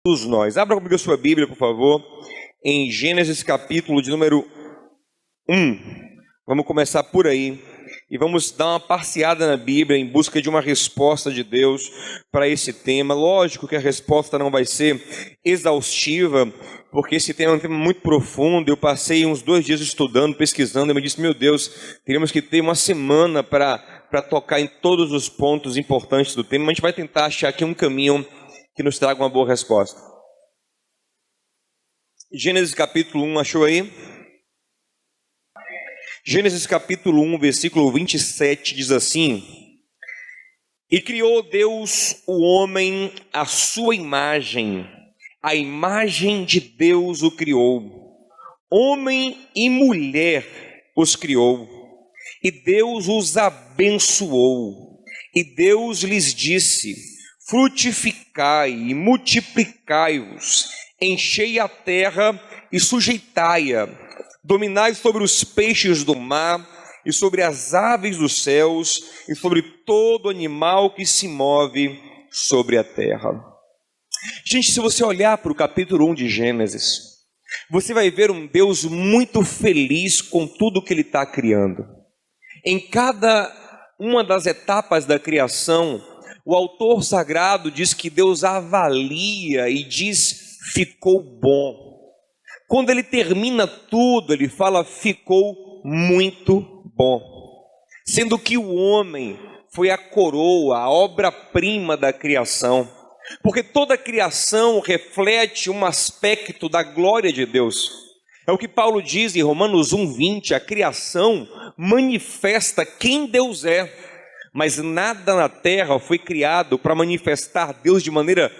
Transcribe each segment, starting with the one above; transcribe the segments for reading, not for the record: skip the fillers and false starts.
Todos nós. Abra comigo a sua Bíblia, por favor, em Gênesis capítulo de número 1. Vamos começar por aí e vamos dar uma passeada na Bíblia em busca de uma resposta de Deus para esse tema. Lógico que a resposta não vai ser exaustiva, porque esse tema é um tema muito profundo. Eu passei uns 2 dias estudando, pesquisando, e me disse, meu Deus, teríamos que ter uma semana para tocar em todos os pontos importantes do tema, mas a gente vai tentar achar aqui um caminho que nos traga uma boa resposta. Gênesis capítulo 1, achou aí? Gênesis capítulo 1, versículo 27 diz assim: E criou Deus o homem à sua imagem, a imagem de Deus o criou, homem e mulher os criou, e Deus os abençoou, e Deus lhes disse: frutificai e multiplicai-vos, enchei a terra e sujeitai-a, dominai sobre os peixes do mar e sobre as aves dos céus e sobre todo animal que se move sobre a terra. Gente, se você olhar para o capítulo 1 de Gênesis, você vai ver um Deus muito feliz com tudo que Ele está criando. Em cada uma das etapas da criação, o autor sagrado diz que Deus avalia e diz, ficou bom. Quando ele termina tudo, ele fala, ficou muito bom. Sendo que o homem foi a coroa, a obra-prima da criação. Porque toda a criação reflete um aspecto da glória de Deus. É o que Paulo diz em Romanos 1:20, a criação manifesta quem Deus é. Mas nada na terra foi criado para manifestar Deus de maneira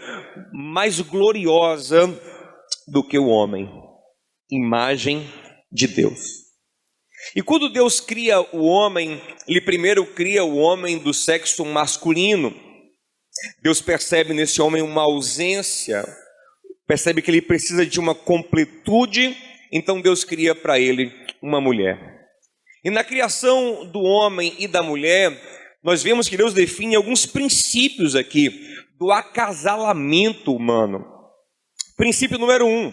mais gloriosa do que o homem. Imagem de Deus. E quando Deus cria o homem, Ele primeiro cria o homem do sexo masculino. Deus percebe nesse homem uma ausência, percebe que ele precisa de uma completude, então Deus cria para ele uma mulher. E na criação do homem e da mulher, nós vemos que Deus define alguns princípios aqui do acasalamento humano. Princípio número 1,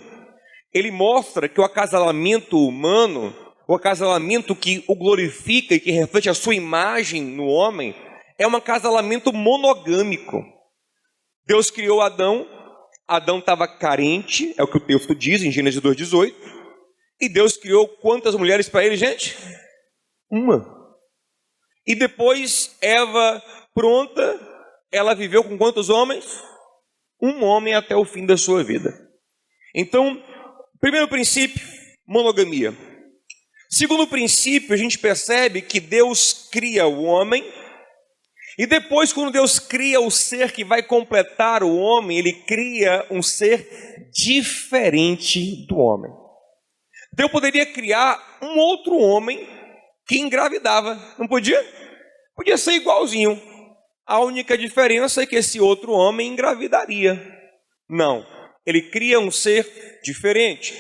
ele mostra que o acasalamento humano, o acasalamento que o glorifica e que reflete a sua imagem no homem, é um acasalamento monogâmico. Deus criou Adão, Adão estava carente, é o que o texto diz em Gênesis 2:18, e Deus criou quantas mulheres para ele, gente? Uma. E depois, Eva, pronta, ela viveu com quantos homens? Um homem até o fim da sua vida. Então, primeiro princípio, monogamia. Segundo princípio, a gente percebe que Deus cria o homem, e depois, quando Deus cria o ser que vai completar o homem, Ele cria um ser diferente do homem. Deus poderia criar um outro homem que engravidava, não podia? Podia ser igualzinho. A única diferença é que esse outro homem engravidaria. Não, ele cria um ser diferente.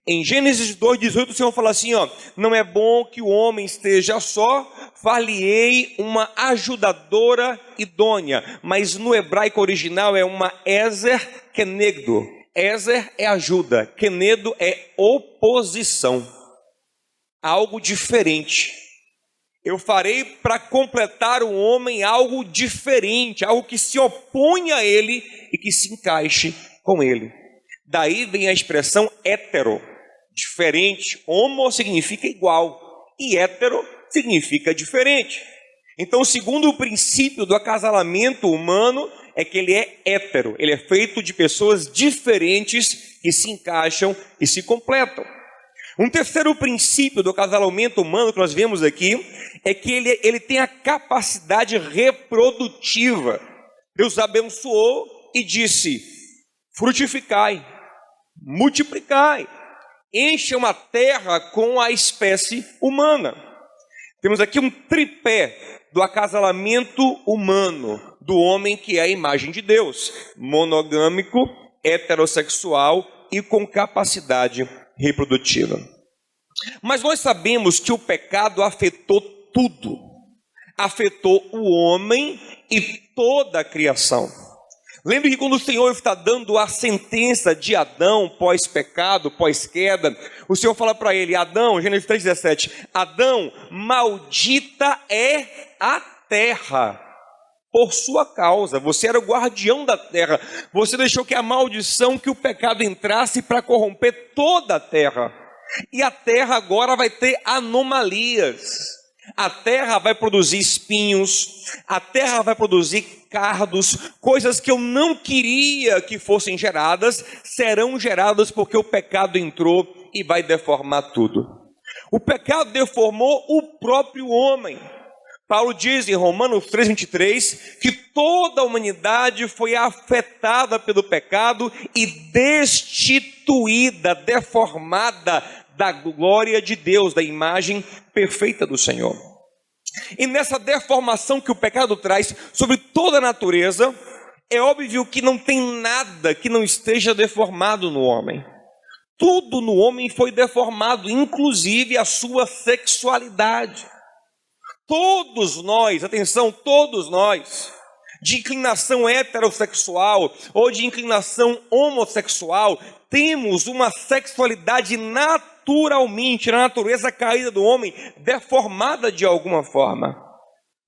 Em Gênesis 2:18 o Senhor fala assim, não é bom que o homem esteja só, far-lhe-ei uma ajudadora idônea. Mas no hebraico original é uma ezer kenegdo. Ezer é ajuda, kenedo é oposição. Algo diferente. Eu farei para completar o homem algo diferente, algo que se opõe a ele e que se encaixe com ele. Daí vem a expressão hétero, diferente. Homo significa igual e hétero significa diferente. Então, segundo o princípio do acasalamento humano, é que ele é hétero, ele é feito de pessoas diferentes que se encaixam e se completam. Um terceiro princípio do acasalamento humano que nós vemos aqui é que ele tem a capacidade reprodutiva. Deus abençoou e disse, frutificai, multiplicai, encham a terra com a espécie humana. Temos aqui um tripé do acasalamento humano, do homem que é a imagem de Deus, monogâmico, heterossexual e com capacidade reprodutiva. Mas nós sabemos que o pecado afetou tudo, afetou o homem e toda a criação. Lembre que quando o Senhor está dando a sentença de Adão pós-pecado, pós-queda, o Senhor fala para ele, Adão, Gênesis 3,17, Adão, maldita é a terra por sua causa. Você era o guardião da terra. Você deixou que a maldição, que o pecado entrasse para corromper toda a terra. E a terra agora vai ter anomalias. A terra vai produzir espinhos, a terra vai produzir cardos, coisas que eu não queria que fossem geradas, serão geradas porque o pecado entrou e vai deformar tudo. O pecado deformou o próprio homem. Paulo diz em Romanos 3,23 que toda a humanidade foi afetada pelo pecado e destituída, deformada da glória de Deus, da imagem perfeita do Senhor. E nessa deformação que o pecado traz sobre toda a natureza, é óbvio que não tem nada que não esteja deformado no homem. Tudo no homem foi deformado, inclusive a sua sexualidade. Todos nós, atenção, todos nós, de inclinação heterossexual ou de inclinação homossexual, temos uma sexualidade naturalmente, na natureza caída do homem, deformada de alguma forma.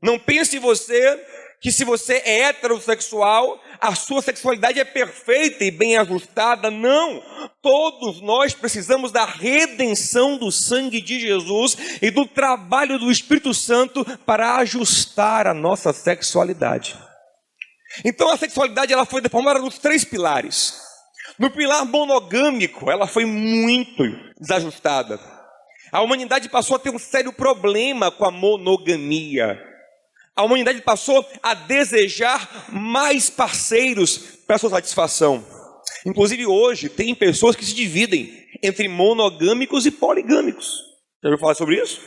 Não pense você que se você é heterossexual, a sua sexualidade é perfeita e bem ajustada. Não, todos nós precisamos da redenção do sangue de Jesus e do trabalho do Espírito Santo para ajustar a nossa sexualidade. Então a sexualidade ela foi deformada nos 3 pilares. No pilar monogâmico, ela foi muito desajustada. A humanidade passou a ter um sério problema com a monogamia. A humanidade passou a desejar mais parceiros para sua satisfação. Inclusive hoje tem pessoas que se dividem entre monogâmicos e poligâmicos. Já ouviu falar sobre isso?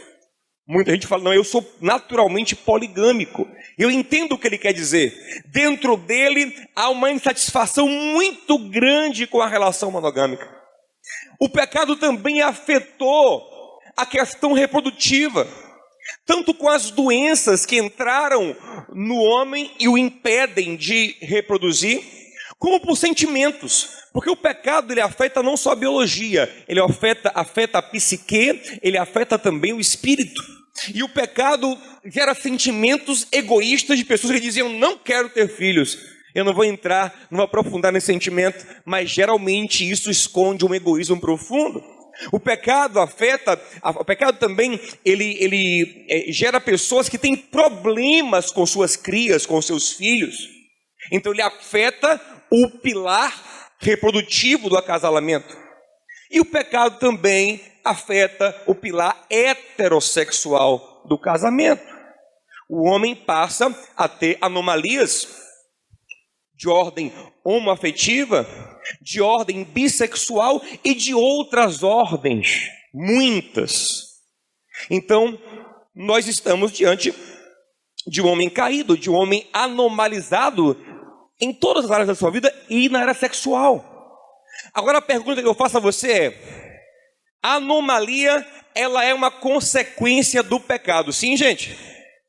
Muita gente fala, não, eu sou naturalmente poligâmico. Eu entendo o que ele quer dizer. Dentro dele há uma insatisfação muito grande com a relação monogâmica. O pecado também afetou a questão reprodutiva, tanto com as doenças que entraram no homem e o impedem de reproduzir, como por sentimentos, porque o pecado ele afeta não só a biologia, ele afeta a psique, ele afeta também o espírito. E o pecado gera sentimentos egoístas de pessoas que diziam, não quero ter filhos. Eu não vou entrar, não vou aprofundar nesse sentimento, mas geralmente isso esconde um egoísmo profundo. O pecado o pecado também, ele gera pessoas que têm problemas com suas crias, com seus filhos. Então ele afeta o pilar reprodutivo do acasalamento. E o pecado também afeta o pilar heterossexual do casamento. O homem passa a ter anomalias de ordem homoafetiva, de ordem bissexual e de outras ordens, muitas. Então, nós estamos diante de um homem caído, de um homem anomalizado em todas as áreas da sua vida e na área sexual. Agora a pergunta que eu faço a você é, a anomalia, ela é uma consequência do pecado, sim, gente?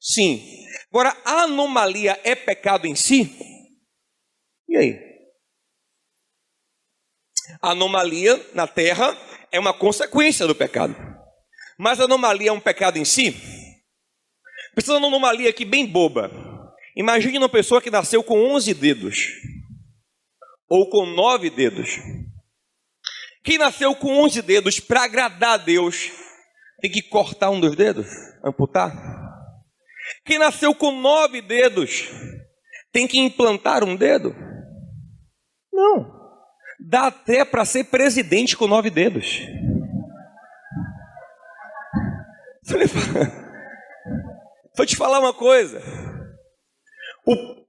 Sim. Agora, a anomalia é pecado em si? E aí? A anomalia na terra é uma consequência do pecado. Mas a anomalia é um pecado em si? Pensando numa anomalia aqui bem boba. Imagine uma pessoa que nasceu com 11 dedos. Ou com 9 dedos. Quem nasceu com 11 dedos para agradar a Deus, tem que cortar um dos dedos? Amputar? Quem nasceu com 9 dedos, tem que implantar um dedo? Não. Dá até para ser presidente com 9 dedos. Vou te falar uma coisa.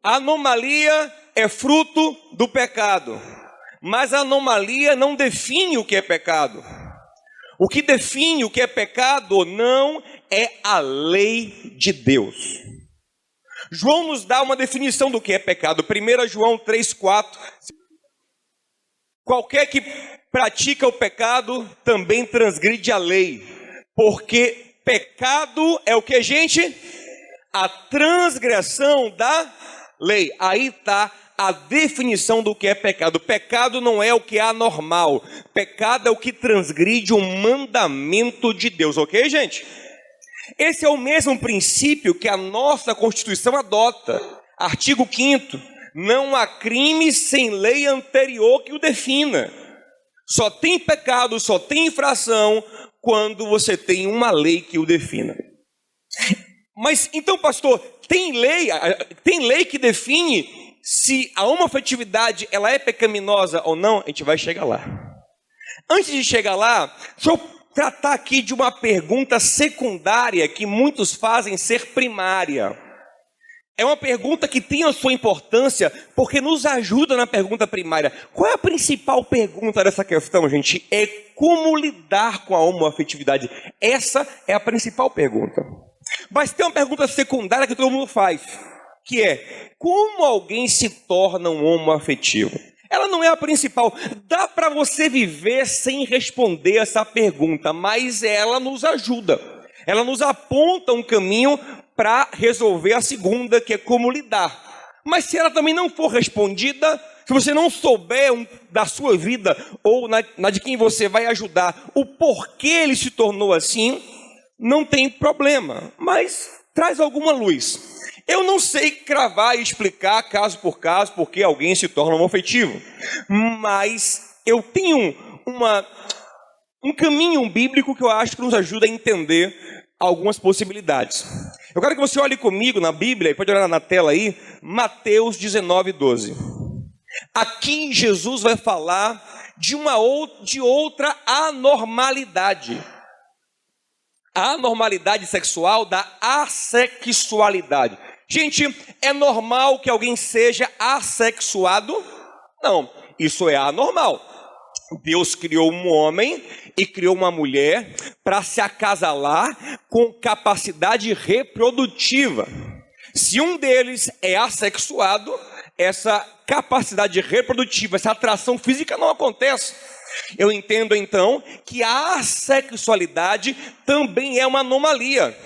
A anomalia é fruto do pecado. Mas a anomalia não define o que é pecado. O que define o que é pecado ou não é a lei de Deus. João nos dá uma definição do que é pecado. 1 João 3,4. Qualquer que pratica o pecado também transgride a lei. Porque pecado é o que, gente? A transgressão da lei. Aí está a definição do que é pecado. Pecado não é o que é anormal. Pecado é o que transgride um mandamento de Deus, ok, gente? Esse é o mesmo princípio que a nossa Constituição adota. Artigo 5º, não há crime sem lei anterior que o defina. Só tem pecado, só tem infração quando você tem uma lei que o defina. Mas então, pastor, tem lei que define se a homoafetividade ela é pecaminosa ou não? A gente vai chegar lá. Antes de chegar lá, deixa eu tratar aqui de uma pergunta secundária que muitos fazem ser primária. É uma pergunta que tem a sua importância porque nos ajuda na pergunta primária. Qual é a principal pergunta dessa questão, gente? É como lidar com a homoafetividade. Essa é a principal pergunta. Mas tem uma pergunta secundária que todo mundo faz, que é: como alguém se torna um homoafetivo? Ela não é a principal. Dá para você viver sem responder essa pergunta, mas ela nos ajuda. Ela nos aponta um caminho para resolver a segunda, que é como lidar. Mas se ela também não for respondida, se você não souber da sua vida ou na de quem você vai ajudar, o porquê ele se tornou assim, não tem problema, mas traz alguma luz. Eu não sei cravar e explicar caso por caso porque alguém se torna homoafetivo, mas eu tenho um caminho bíblico que eu acho que nos ajuda a entender algumas possibilidades. Eu quero que você olhe comigo na Bíblia, pode olhar na tela aí, Mateus 19:12. Aqui Jesus vai falar de outra anormalidade. A anormalidade sexual da assexualidade. Gente, é normal que alguém seja assexuado? Não, isso é anormal. Deus criou um homem e criou uma mulher para se acasalar com capacidade reprodutiva. Se um deles é assexuado, essa capacidade reprodutiva, essa atração física não acontece. Eu entendo então que a assexualidade também é uma anomalia.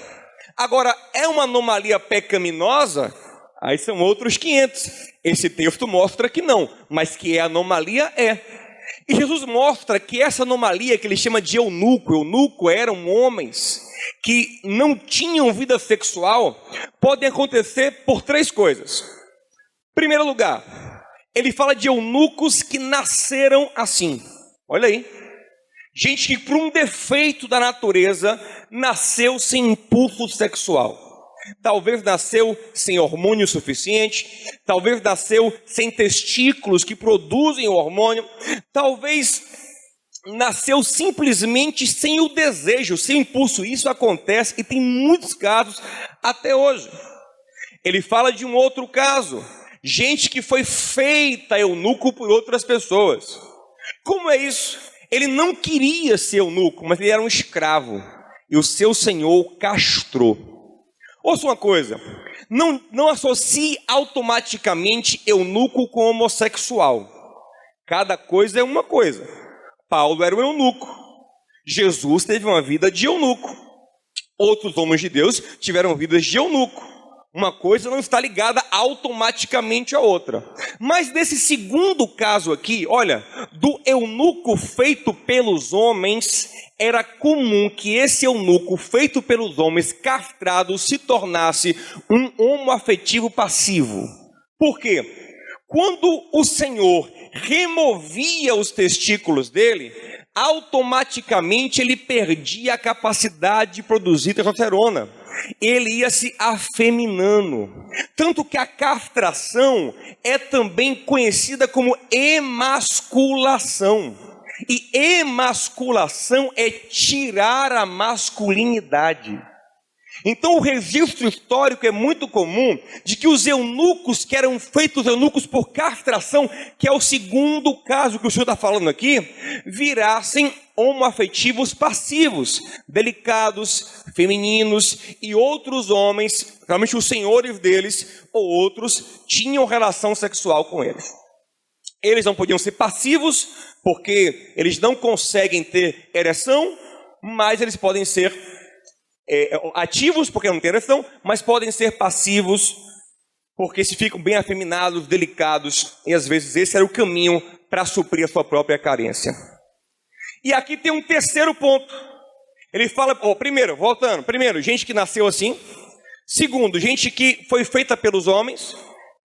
Agora, é uma anomalia pecaminosa? Aí são outros 500. Esse texto mostra que não, mas que é anomalia, é. E Jesus mostra que essa anomalia que ele chama de eunuco eram homens que não tinham vida sexual, podem acontecer por 3 coisas. Em primeiro lugar, ele fala de eunucos que nasceram assim. Olha aí, gente que por um defeito da natureza nasceu sem impulso sexual. Talvez nasceu sem hormônio suficiente, talvez nasceu sem testículos que produzem o hormônio, talvez nasceu simplesmente sem o desejo, sem o impulso. Isso acontece e tem muitos casos até hoje. Ele fala de um outro caso, gente que foi feita eunuco por outras pessoas. Como é isso? Ele não queria ser eunuco, mas ele era um escravo. E o seu senhor o castrou. Ouça uma coisa. Não associe automaticamente eunuco com homossexual. Cada coisa é uma coisa. Paulo era um eunuco. Jesus teve uma vida de eunuco. Outros homens de Deus tiveram vidas de eunuco. Uma coisa não está ligada automaticamente à outra. Mas nesse segundo caso aqui, olha, do eunuco feito pelos homens, era comum que esse eunuco feito pelos homens castrados se tornasse um homoafetivo passivo. Por quê? Quando o Senhor removia os testículos dele, automaticamente ele perdia a capacidade de produzir testosterona. Ele ia se afeminando. Tanto que a castração é também conhecida como emasculação. E emasculação é tirar a masculinidade. Então o registro histórico é muito comum de que os eunucos que eram feitos eunucos por castração, que é o segundo caso que o senhor está falando aqui, virassem homoafetivos passivos, delicados, femininos, e outros homens, realmente os senhores deles ou outros, tinham relação sexual com eles. Eles não podiam ser passivos, porque eles não conseguem ter ereção, mas eles podem ser ativos, porque não tem ereção, mas podem ser passivos, porque se ficam bem afeminados, delicados, e às vezes esse era o caminho para suprir a sua própria carência. E aqui tem um terceiro ponto. Ele fala, primeiro, gente que nasceu assim. Segundo, gente que foi feita pelos homens.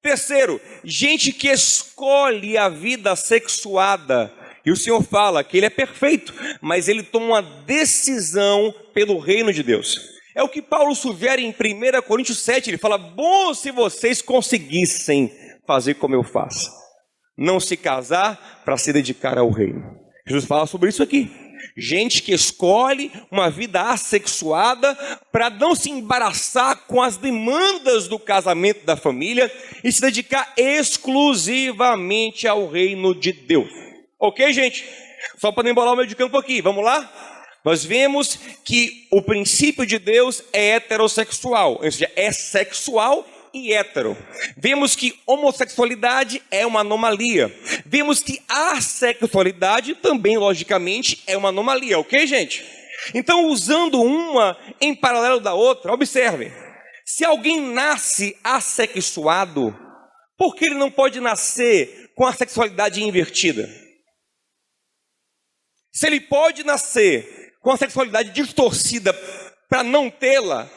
Terceiro, gente que escolhe a vida sexuada. E o Senhor fala que ele é perfeito, mas ele toma uma decisão pelo reino de Deus. É o que Paulo sugere em 1 Coríntios 7, ele fala, bom se vocês conseguissem fazer como eu faço. Não se casar para se dedicar ao reino. Jesus fala sobre isso aqui. Gente que escolhe uma vida assexuada para não se embaraçar com as demandas do casamento da família e se dedicar exclusivamente ao reino de Deus. Ok, gente? Só para não embolar o meio de campo aqui, vamos lá? Nós vemos que o princípio de Deus é heterossexual, ou seja, é sexual e hétero. Vemos que homossexualidade é uma anomalia. Vemos que a sexualidade também, logicamente, é uma anomalia, ok, gente? Então, usando uma em paralelo da outra, observe. Se alguém nasce assexuado, por que ele não pode nascer com a sexualidade invertida? Se ele pode nascer com a sexualidade distorcida para não tê-la,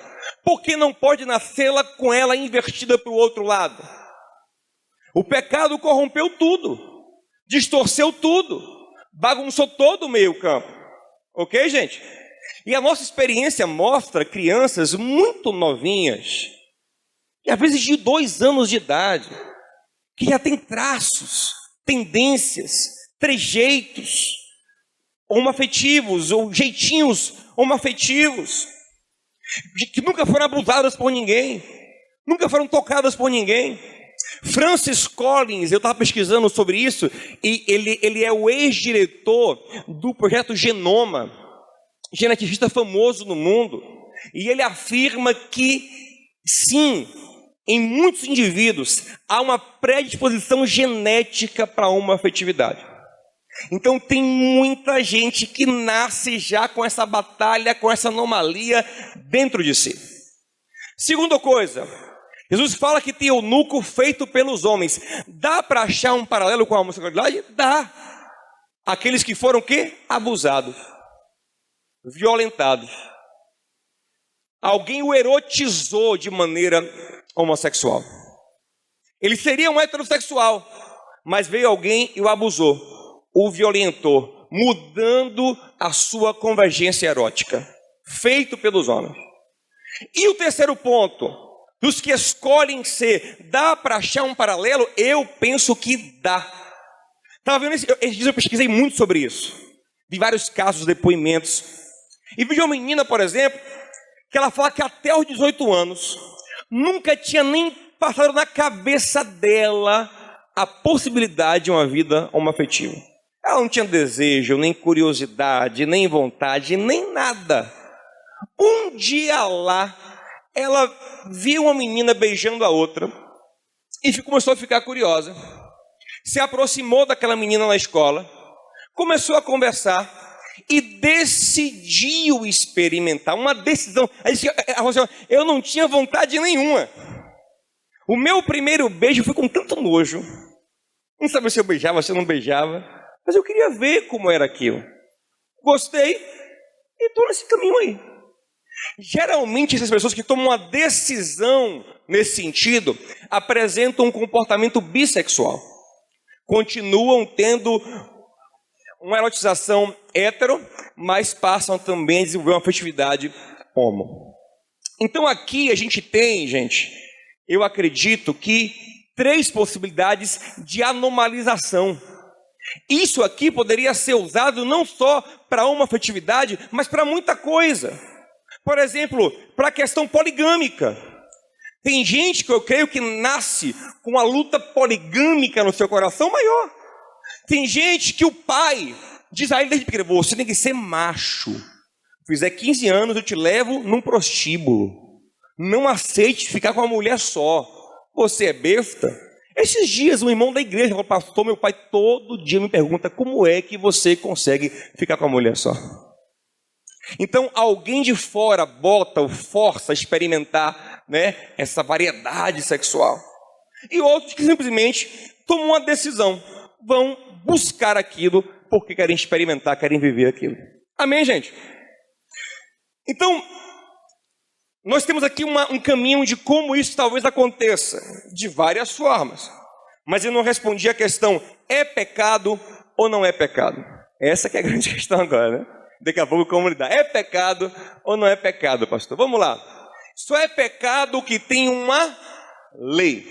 por que não pode nascê-la com ela invertida para o outro lado? O pecado corrompeu tudo, distorceu tudo, bagunçou todo o meio campo. Ok, gente? E a nossa experiência mostra crianças muito novinhas, e às vezes de 2 anos de idade, que já tem traços, tendências, trejeitos homoafetivos, ou jeitinhos homoafetivos, que nunca foram abusadas por ninguém, nunca foram tocadas por ninguém. Francis Collins, eu estava pesquisando sobre isso, e ele é o ex-diretor do projeto Genoma, geneticista famoso no mundo, e ele afirma que, sim, em muitos indivíduos, há uma predisposição genética para a homoafetividade. Então tem muita gente que nasce já com essa batalha, com essa anomalia dentro de si. Segunda coisa, Jesus fala que tem eunuco feito pelos homens. Dá para achar um paralelo com a homossexualidade? Dá. Aqueles que foram o quê? Abusados, violentados. Alguém o erotizou de maneira homossexual. Ele seria um heterossexual, mas veio alguém e o abusou, o violentou, mudando a sua convergência erótica, feito pelos homens. E o terceiro ponto, dos que escolhem ser, dá para achar um paralelo? Eu penso que dá. Estava vendo esses dias, eu pesquisei muito sobre isso, vi vários casos, depoimentos, e vi de uma menina, por exemplo, que ela fala que até os 18 anos, nunca tinha nem passado na cabeça dela a possibilidade de uma vida homoafetiva. Ela não tinha desejo, nem curiosidade, nem vontade, nem nada. Um dia lá, ela viu uma menina beijando a outra e começou a ficar curiosa. Se aproximou daquela menina na escola, começou a conversar e decidiu experimentar uma decisão. Ela disse, eu não tinha vontade nenhuma. O meu primeiro beijo foi com tanto nojo. Não sabia se eu beijava, se eu não beijava. Mas eu queria ver como era aquilo. Gostei e estou nesse caminho aí. Geralmente, essas pessoas que tomam uma decisão nesse sentido, apresentam um comportamento bissexual. Continuam tendo uma erotização hétero, mas passam também a desenvolver uma afetividade homo. Então aqui a gente tem, gente, eu acredito que 3 possibilidades de anomalização. Isso aqui poderia ser usado não só para uma afetividade, mas para muita coisa. Por exemplo, para a questão poligâmica. Tem gente que eu creio que nasce com a luta poligâmica no seu coração maior. Tem gente que o pai diz a ele desde pequeno, você tem que ser macho. Fizer 15 anos, eu te levo num prostíbulo. Não aceite ficar com uma mulher só. Você é besta. Esses dias, um irmão da igreja falou, pastor, meu pai todo dia me pergunta como é que você consegue ficar com a mulher só. Então, alguém de fora bota ou força a experimentar, né, essa variedade sexual. E outros que simplesmente tomam uma decisão, vão buscar aquilo porque querem experimentar, querem viver aquilo. Amém, gente? Então, nós temos aqui um caminho de como isso talvez aconteça, de várias formas. Mas eu não respondi a questão, é pecado ou não é pecado? Essa que é a grande questão agora, né? Daqui a pouco como lidar. É pecado ou não é pecado, pastor? Vamos lá. Só é pecado que tem uma lei.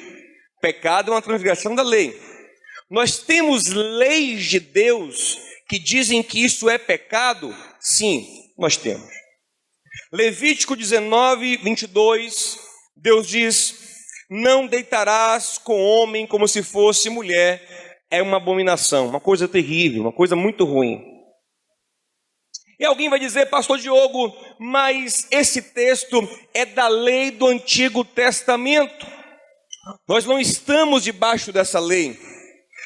Pecado é uma transgressão da lei. Nós temos leis de Deus que dizem que isso é pecado? Sim, nós temos. Levítico 19, 22, Deus diz, não deitarás com homem como se fosse mulher. É uma abominação, uma coisa terrível, uma coisa muito ruim. E alguém vai dizer, pastor Diogo, mas esse texto é da lei do Antigo Testamento. Nós não estamos debaixo dessa lei.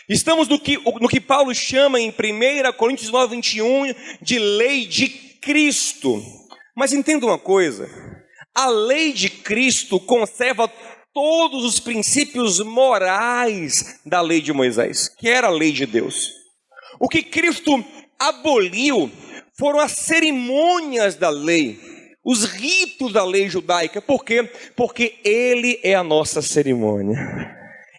Estamos no que Paulo chama em 1 Coríntios 9, 21 de lei de Cristo. Mas entenda uma coisa, a lei de Cristo conserva todos os princípios morais da lei de Moisés, que era a lei de Deus. O que Cristo aboliu foram as cerimônias da lei, os ritos da lei judaica. Por quê? Porque Ele é a nossa cerimônia.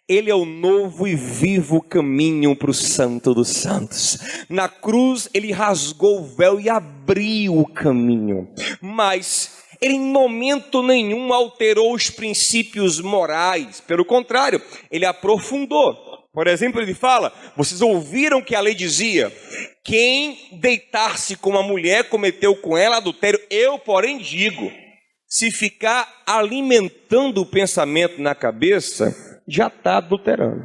Ele é o novo e vivo caminho para o Santo dos Santos. Na cruz, Ele rasgou o véu e abriu o caminho. Mas Ele em momento nenhum alterou os princípios morais. Pelo contrário, Ele aprofundou. Por exemplo, Ele fala, vocês ouviram que a lei dizia, quem deitar-se com uma mulher cometeu com ela adultério. Eu, porém, digo, se ficar alimentando o pensamento na cabeça, já está adulterando.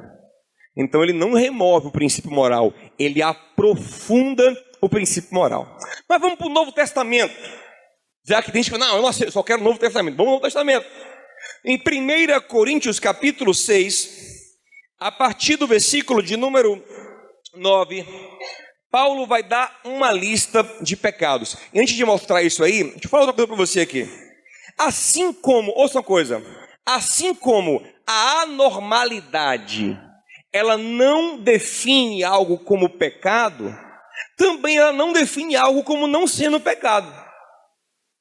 Então ele não remove o princípio moral, ele aprofunda o princípio moral. Mas vamos para o Novo Testamento. Já que tem gente que fala, não, eu só quero o Novo Testamento. Vamos ao Novo Testamento. Em 1 Coríntios capítulo 6, a partir do versículo de número 9, Paulo vai dar uma lista de pecados. E antes de mostrar isso aí, deixa eu falar outra coisa para você aqui. Assim como, ouça uma coisa, assim como a anormalidade, ela não define algo como pecado, também ela não define algo como não sendo pecado.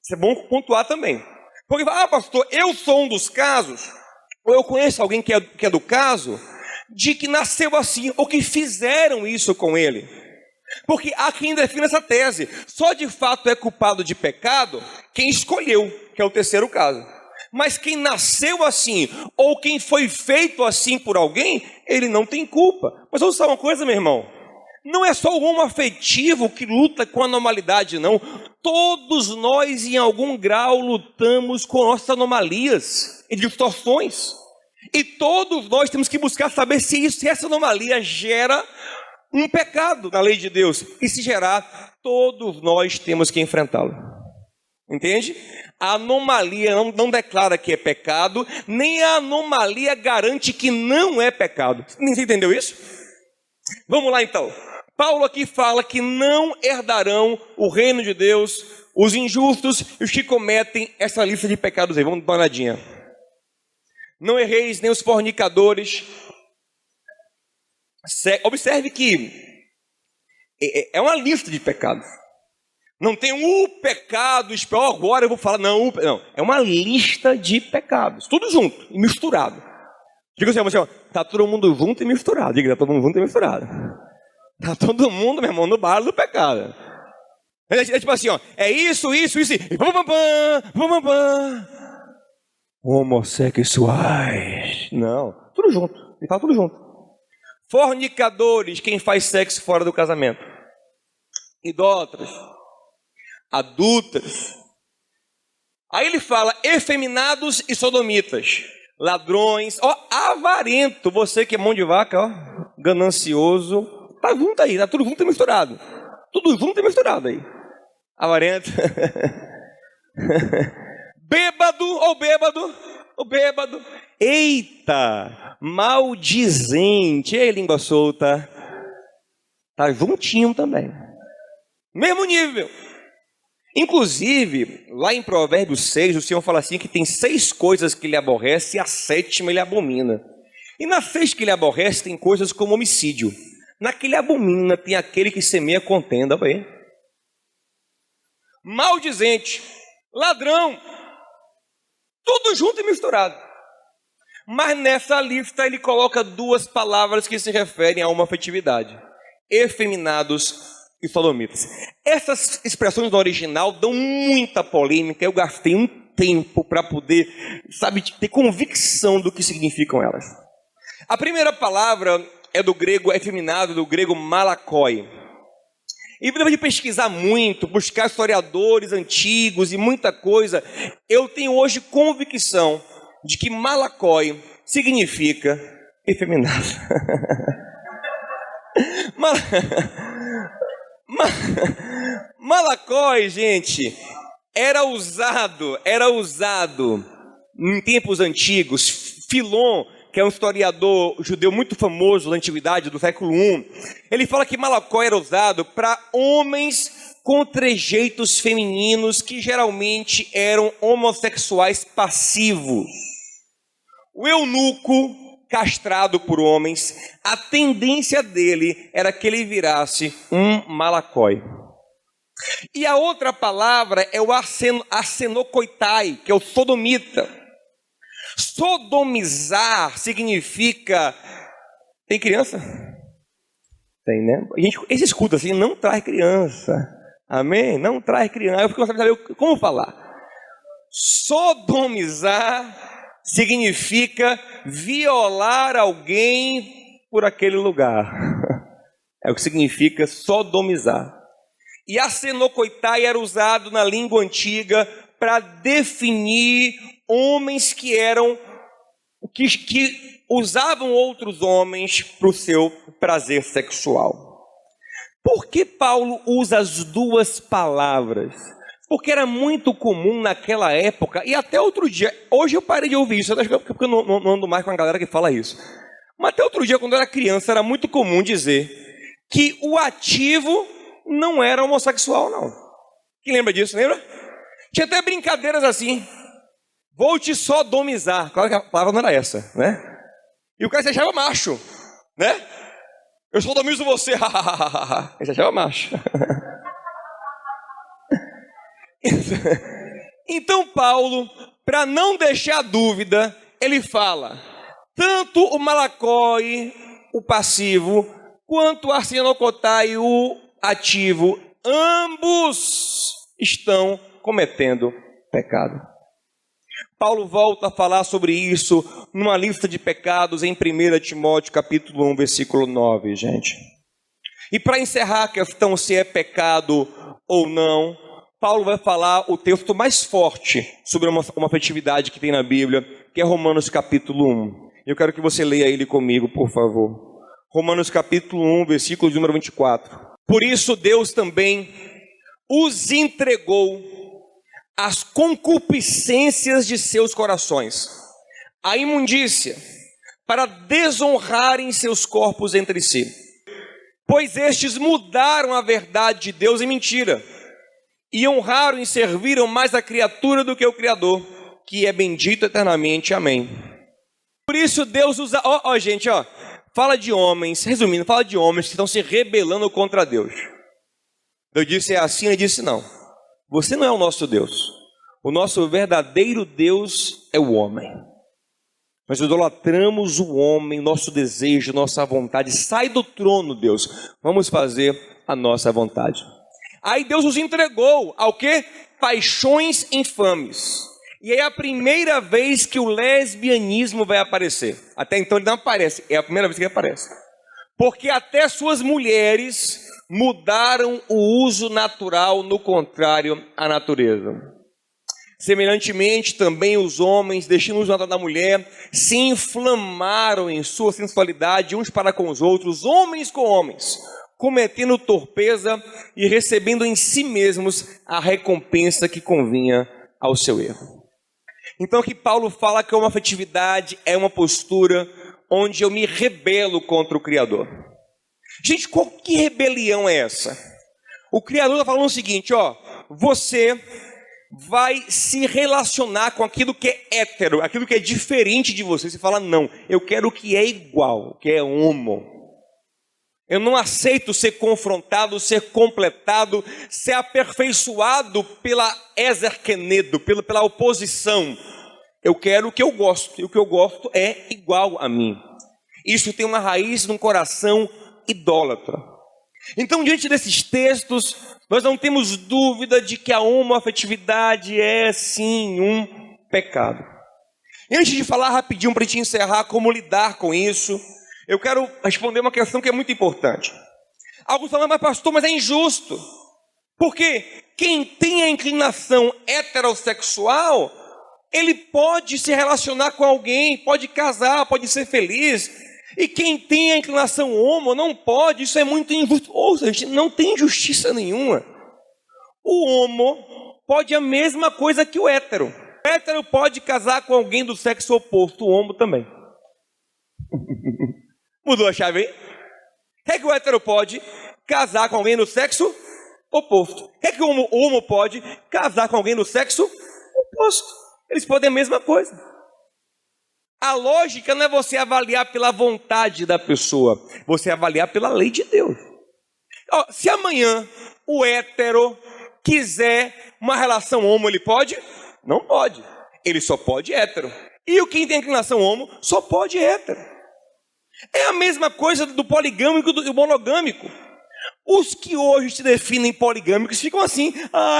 Isso é bom pontuar também. Porque, pastor, eu sou um dos casos, ou eu conheço alguém que é do caso, de que nasceu assim, ou que fizeram isso com ele. Porque há quem defina essa tese, só de fato é culpado de pecado quem escolheu, que é o terceiro caso. Mas quem nasceu assim, ou quem foi feito assim por alguém, ele não tem culpa. Mas vamos saber uma coisa, meu irmão, não é só o homo afetivo que luta com a anormalidade, não. Todos nós, em algum grau, lutamos com nossas anomalias e distorções. E todos nós temos que buscar saber se essa anomalia gera um pecado na lei de Deus. E se gerar, todos nós temos que enfrentá-lo. Entende? A anomalia não declara que é pecado, nem a anomalia garante que não é pecado. Você entendeu isso? Vamos lá então. Paulo aqui fala que não herdarão o reino de Deus os injustos e os que cometem essa lista de pecados aí. Vamos dar uma olhadinha. Não erreis nem os fornicadores. Observe que é uma lista de pecados. Não tem pecado, agora eu vou falar, não, é uma lista de pecados, tudo junto e misturado. Diga assim, você, está todo mundo junto e misturado. Diga, está todo mundo junto e misturado. Está todo mundo, meu irmão, no bar do pecado. É tipo assim, é isso, e homossexuais. Não, tudo junto, ele fala tudo junto. Fornicadores, quem faz sexo fora do casamento. Idólatras. Adúlteros. Aí ele fala efeminados e sodomitas, ladrões, avarento, você que é mão de vaca, ganancioso, tá junto aí, tá tudo junto e misturado. Tudo junto e misturado aí. Avarento. Bêbado. Eita, maldizente, língua solta. Tá juntinho também. Mesmo nível. Inclusive, lá em Provérbios 6, o Senhor fala assim que tem 6 coisas que ele aborrece e a 7ª ele abomina. E na fez que ele aborrece tem coisas como homicídio. Naquele abomina tem aquele que semeia contenda. Bem. Maldizente, ladrão, tudo junto e misturado. Mas nessa lista ele coloca duas palavras que se referem a uma afetividade: efeminados e sodomitas. Essas expressões no original dão muita polêmica. Eu gastei um tempo para poder, ter convicção do que significam elas. A primeira palavra é do grego efeminado, do grego malakoi. E depois de pesquisar muito, buscar historiadores antigos e muita coisa, eu tenho hoje convicção de que malakoi significa efeminado. Malakoi, gente, era usado em tempos antigos. Filon, que é um historiador judeu muito famoso da antiguidade, do século I, ele fala que malakoi era usado para homens com trejeitos femininos que geralmente eram homossexuais passivos. O eunuco, castrado por homens, a tendência dele era que ele virasse um malakoi. E a outra palavra é o arsenokoitai, que é o sodomita. Sodomizar significa... Tem criança? Tem, né? Esse escudo assim, não traz criança. Amém? Não traz criança. Eu fico sabendo como falar. Sodomizar significa violar alguém por aquele lugar. É o que significa sodomizar. E arsenokoitai era usado na língua antiga para definir homens que usavam outros homens para o seu prazer sexual. Por que Paulo usa as duas palavras? Porque era muito comum naquela época, e até outro dia, hoje eu parei de ouvir isso, porque eu não ando mais com a galera que fala isso. Mas até outro dia, quando eu era criança, era muito comum dizer que o ativo não era homossexual, não. Quem lembra disso, lembra? Tinha até brincadeiras assim: vou te sodomizar. Claro que a palavra não era essa, né? E o cara se achava macho, né? Eu sodomizo você, ele se achava macho. Então Paulo, para não deixar dúvida, ele fala: tanto o malakoi, o passivo, quanto o arsenokoitai, o ativo, ambos estão cometendo pecado. Paulo volta a falar sobre isso numa lista de pecados em 1 Timóteo capítulo 1, versículo 9, gente. E para encerrar a questão se é pecado ou não, Paulo vai falar o texto mais forte sobre uma afetividade que tem na Bíblia, que é Romanos capítulo 1. Eu quero que você leia ele comigo, por favor. Romanos capítulo 1, versículo número 24. Por isso Deus também os entregou às concupiscências de seus corações, à imundícia, para desonrarem seus corpos entre si. Pois estes mudaram a verdade de Deus em mentira, e honraram e serviram mais a criatura do que o Criador, que é bendito eternamente. Amém. Por isso Deus usa... gente, fala de homens, resumindo, fala de homens que estão se rebelando contra Deus. Deus disse é assim, ele disse não. Você não é o nosso Deus. O nosso verdadeiro Deus é o homem. Nós idolatramos o homem, nosso desejo, nossa vontade. Sai do trono, Deus. Vamos fazer a nossa vontade. Aí Deus nos entregou ao quê? Paixões infames. E é a primeira vez que o lesbianismo vai aparecer. Até então ele não aparece, é a primeira vez que ele aparece. Porque até suas mulheres mudaram o uso natural no contrário à natureza. Semelhantemente, também os homens, deixando o uso natural da mulher, se inflamaram em sua sensualidade uns para com os outros, homens com homens, cometendo torpeza e recebendo em si mesmos a recompensa que convinha ao seu erro. Então aqui Paulo fala que uma afetividade é uma postura onde eu me rebelo contra o Criador. Gente, que rebelião é essa? O Criador está falando o seguinte, você vai se relacionar com aquilo que é hétero, aquilo que é diferente de você. Você fala, não, eu quero o que é igual, o que é homo. Eu não aceito ser confrontado, ser completado, ser aperfeiçoado pela exerquenedo, pela oposição. Eu quero o que eu gosto, e o que eu gosto é igual a mim. Isso tem uma raiz num coração idólatra. Então, diante desses textos, nós não temos dúvida de que a homoafetividade é, sim, um pecado. E antes de falar rapidinho, para a gente encerrar, como lidar com isso, eu quero responder uma questão que é muito importante. Alguns falam, mas pastor, mas é injusto. Porque quem tem a inclinação heterossexual, ele pode se relacionar com alguém, pode casar, pode ser feliz. E quem tem a inclinação homo não pode, isso é muito injusto. Ou seja, não tem justiça nenhuma. O homo pode a mesma coisa que o hétero. O hétero pode casar com alguém do sexo oposto, o homo também. Mudou a chave aí? É que o hétero pode casar com alguém do sexo oposto. É que o homo pode casar com alguém do sexo oposto. Eles podem a mesma coisa. A lógica não é você avaliar pela vontade da pessoa, você avaliar pela lei de Deus. Se amanhã o hétero quiser uma relação homo, ele pode? Não pode. Ele só pode hétero. E o quem tem inclinação homo só pode hétero. É a mesma coisa do poligâmico e do monogâmico. Os que hoje se definem poligâmicos ficam assim,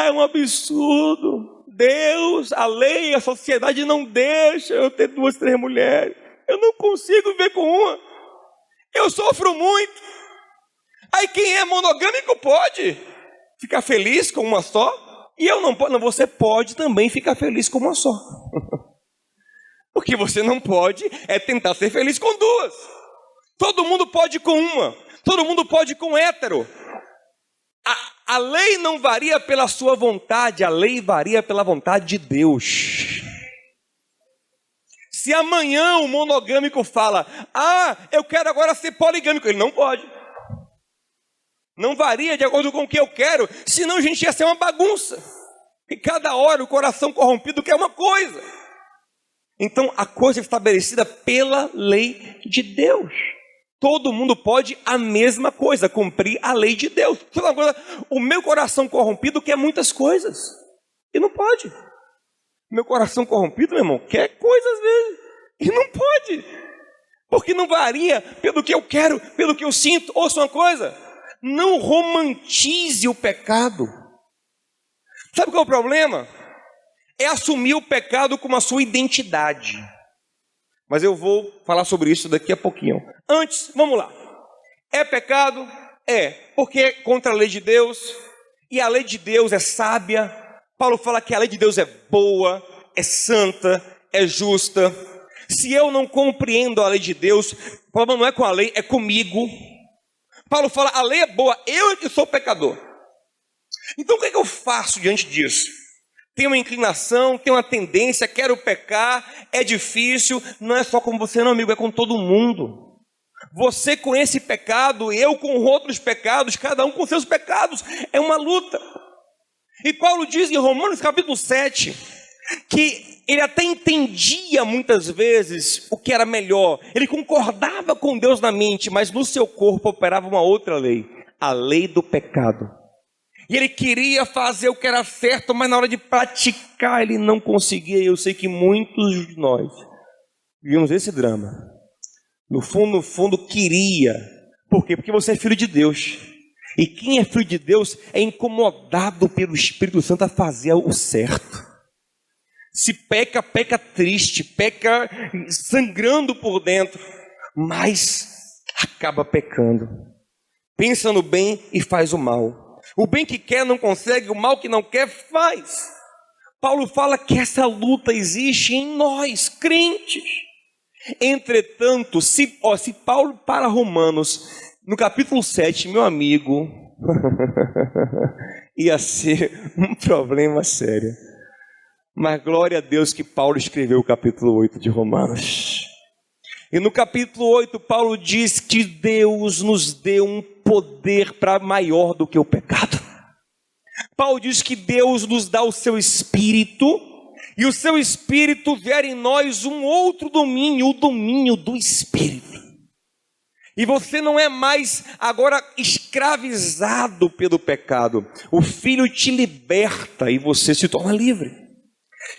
é um absurdo. Deus, a lei, a sociedade não deixa eu ter 2, 3 mulheres. Eu não consigo viver com uma. Eu sofro muito. Aí quem é monogâmico pode ficar feliz com uma só. E eu não posso. Não, você pode também ficar feliz com uma só. Porque você não pode tentar ser feliz com 2. Todo mundo pode com uma. Todo mundo pode com hétero. A lei não varia pela sua vontade, a lei varia pela vontade de Deus. Se amanhã o monogâmico fala, eu quero agora ser poligâmico, ele não pode. Não varia de acordo com o que eu quero, senão a gente ia ser uma bagunça. E cada hora o coração corrompido quer uma coisa. Então a coisa é estabelecida pela lei de Deus. Todo mundo pode a mesma coisa, cumprir a lei de Deus. O meu coração corrompido quer muitas coisas. E não pode. Meu coração corrompido, meu irmão, quer coisas às vezes. E não pode. Porque não varia pelo que eu quero, pelo que eu sinto. Ouça uma coisa. Não romantize o pecado. Sabe qual é o problema? É assumir o pecado como a sua identidade. Mas eu vou falar sobre isso daqui a pouquinho. Antes, vamos lá. É pecado? É, porque é contra a lei de Deus. E a lei de Deus é sábia. Paulo fala que a lei de Deus é boa, é santa, é justa. Se eu não compreendo a lei de Deus, o problema não é com a lei, é comigo. Paulo fala, a lei é boa, eu é que sou pecador. Então o que é que eu faço diante disso? Tenho uma inclinação, tenho uma tendência, quero pecar, é difícil, não é só com você não, amigo, é com todo mundo. Você com esse pecado, eu com outros pecados, cada um com seus pecados, é uma luta. E Paulo diz em Romanos capítulo 7, que ele até entendia muitas vezes o que era melhor, ele concordava com Deus na mente, mas no seu corpo operava uma outra lei, a lei do pecado. E ele queria fazer o que era certo, mas na hora de praticar ele não conseguia. E eu sei que muitos de nós vivemos esse drama. No fundo, queria. Por quê? Porque você é filho de Deus. E quem é filho de Deus é incomodado pelo Espírito Santo a fazer o certo. Se peca, peca triste, peca sangrando por dentro, mas acaba pecando. Pensa no bem e faz o mal. O bem que quer não consegue, o mal que não quer faz. Paulo fala que essa luta existe em nós, crentes. Entretanto, se Paulo para Romanos, no capítulo 7, meu amigo, ia ser um problema sério. Mas glória a Deus que Paulo escreveu o capítulo 8 de Romanos. E no capítulo 8, Paulo diz que Deus nos deu um poder para maior do que o pecado. Paulo diz que Deus nos dá o seu Espírito, e o seu Espírito gera em nós um outro domínio, o domínio do Espírito. E você não é mais agora escravizado pelo pecado. O Filho te liberta e você se torna livre.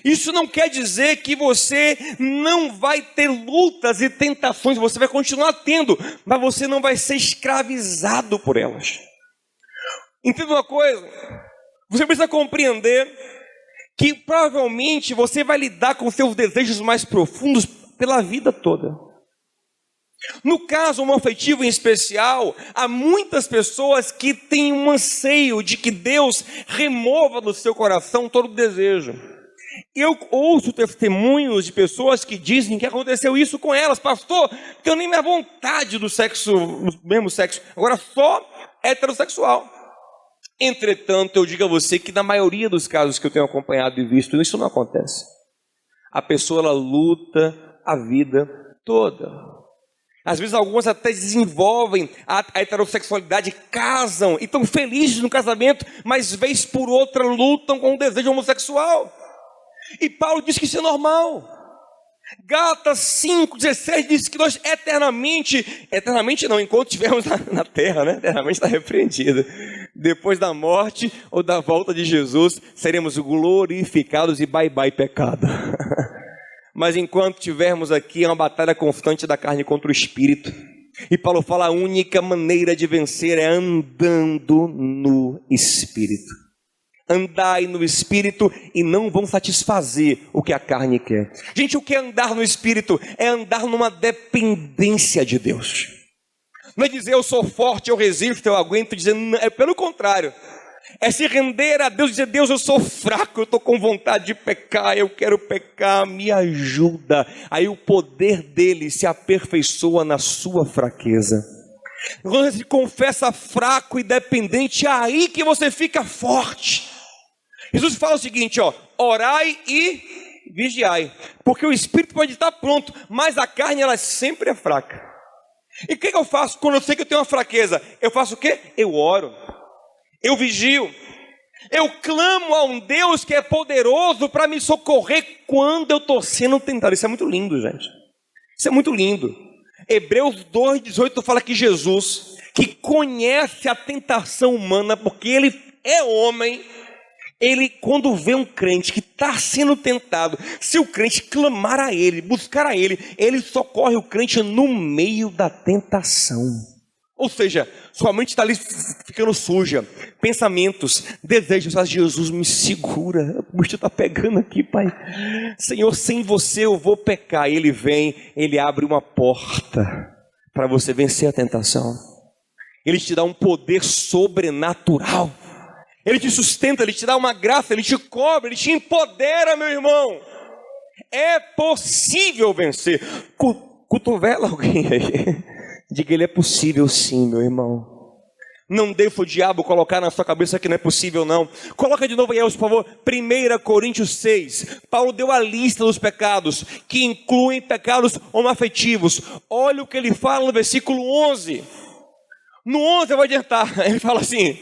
Isso não quer dizer que você não vai ter lutas e tentações, você vai continuar tendo, mas você não vai ser escravizado por elas. Entenda uma coisa, você precisa compreender que provavelmente você vai lidar com seus desejos mais profundos pela vida toda. No caso homoafetivo em especial, há muitas pessoas que têm um anseio de que Deus remova do seu coração todo o desejo. Eu ouço testemunhos de pessoas que dizem que aconteceu isso com elas. Pastor, tenho nem minha vontade do mesmo sexo, agora só heterossexual. Entretanto, eu digo a você que na maioria dos casos que eu tenho acompanhado e visto, isso não acontece. A pessoa ela luta a vida toda. Às vezes algumas até desenvolvem a heterossexualidade, casam e estão felizes no casamento, mas vez por outra lutam com o desejo homossexual. E Paulo diz que isso é normal. Gálatas 5,16 diz que nós eternamente não, enquanto estivermos na terra, né? Eternamente está repreendido. Depois da morte ou da volta de Jesus, seremos glorificados e bye bye pecado. Mas enquanto tivermos aqui, é uma batalha constante da carne contra o espírito. E Paulo fala, a única maneira de vencer é andando no espírito. Andai no espírito e não vão satisfazer o que a carne quer. Gente, o que é andar no espírito? É andar numa dependência de Deus. Não é dizer eu sou forte, eu resisto, eu aguento, dizendo, é pelo contrário. É se render a Deus e dizer, Deus, eu sou fraco, eu estou com vontade de pecar, eu quero pecar, me ajuda. Aí o poder dele se aperfeiçoa na sua fraqueza. Quando você se confessa fraco e dependente, é aí que você fica forte. Jesus fala o seguinte, orai e vigiai, porque o espírito pode estar pronto, mas a carne ela sempre é fraca. E o que eu faço quando eu sei que eu tenho uma fraqueza? Eu faço o quê? Eu oro. Eu vigio, eu clamo a um Deus que é poderoso para me socorrer quando eu estou sendo tentado. Isso é muito lindo, gente. Isso é muito lindo. Hebreus 2,18 fala que Jesus, que conhece a tentação humana, porque ele é homem, ele quando vê um crente que está sendo tentado, se o crente clamar a ele, buscar a ele, ele socorre o crente no meio da tentação. Ou seja, sua mente está ali ficando suja, pensamentos, desejos, mas Jesus me segura, o bicho está pegando aqui, Pai. Senhor, sem você eu vou pecar. Ele vem, ele abre uma porta para você vencer a tentação. Ele te dá um poder sobrenatural. Ele te sustenta, ele te dá uma graça, ele te cobre, ele te empodera, meu irmão. É possível vencer. Cotovela alguém aí. Diga, ele é possível sim, meu irmão. Não deixa o diabo colocar na sua cabeça que não é possível não. Coloca de novo aí, por favor, 1 Coríntios 6. Paulo deu a lista dos pecados, que incluem pecados homoafetivos. Olha o que ele fala no versículo 11. No 11 eu vou adiantar, ele fala assim,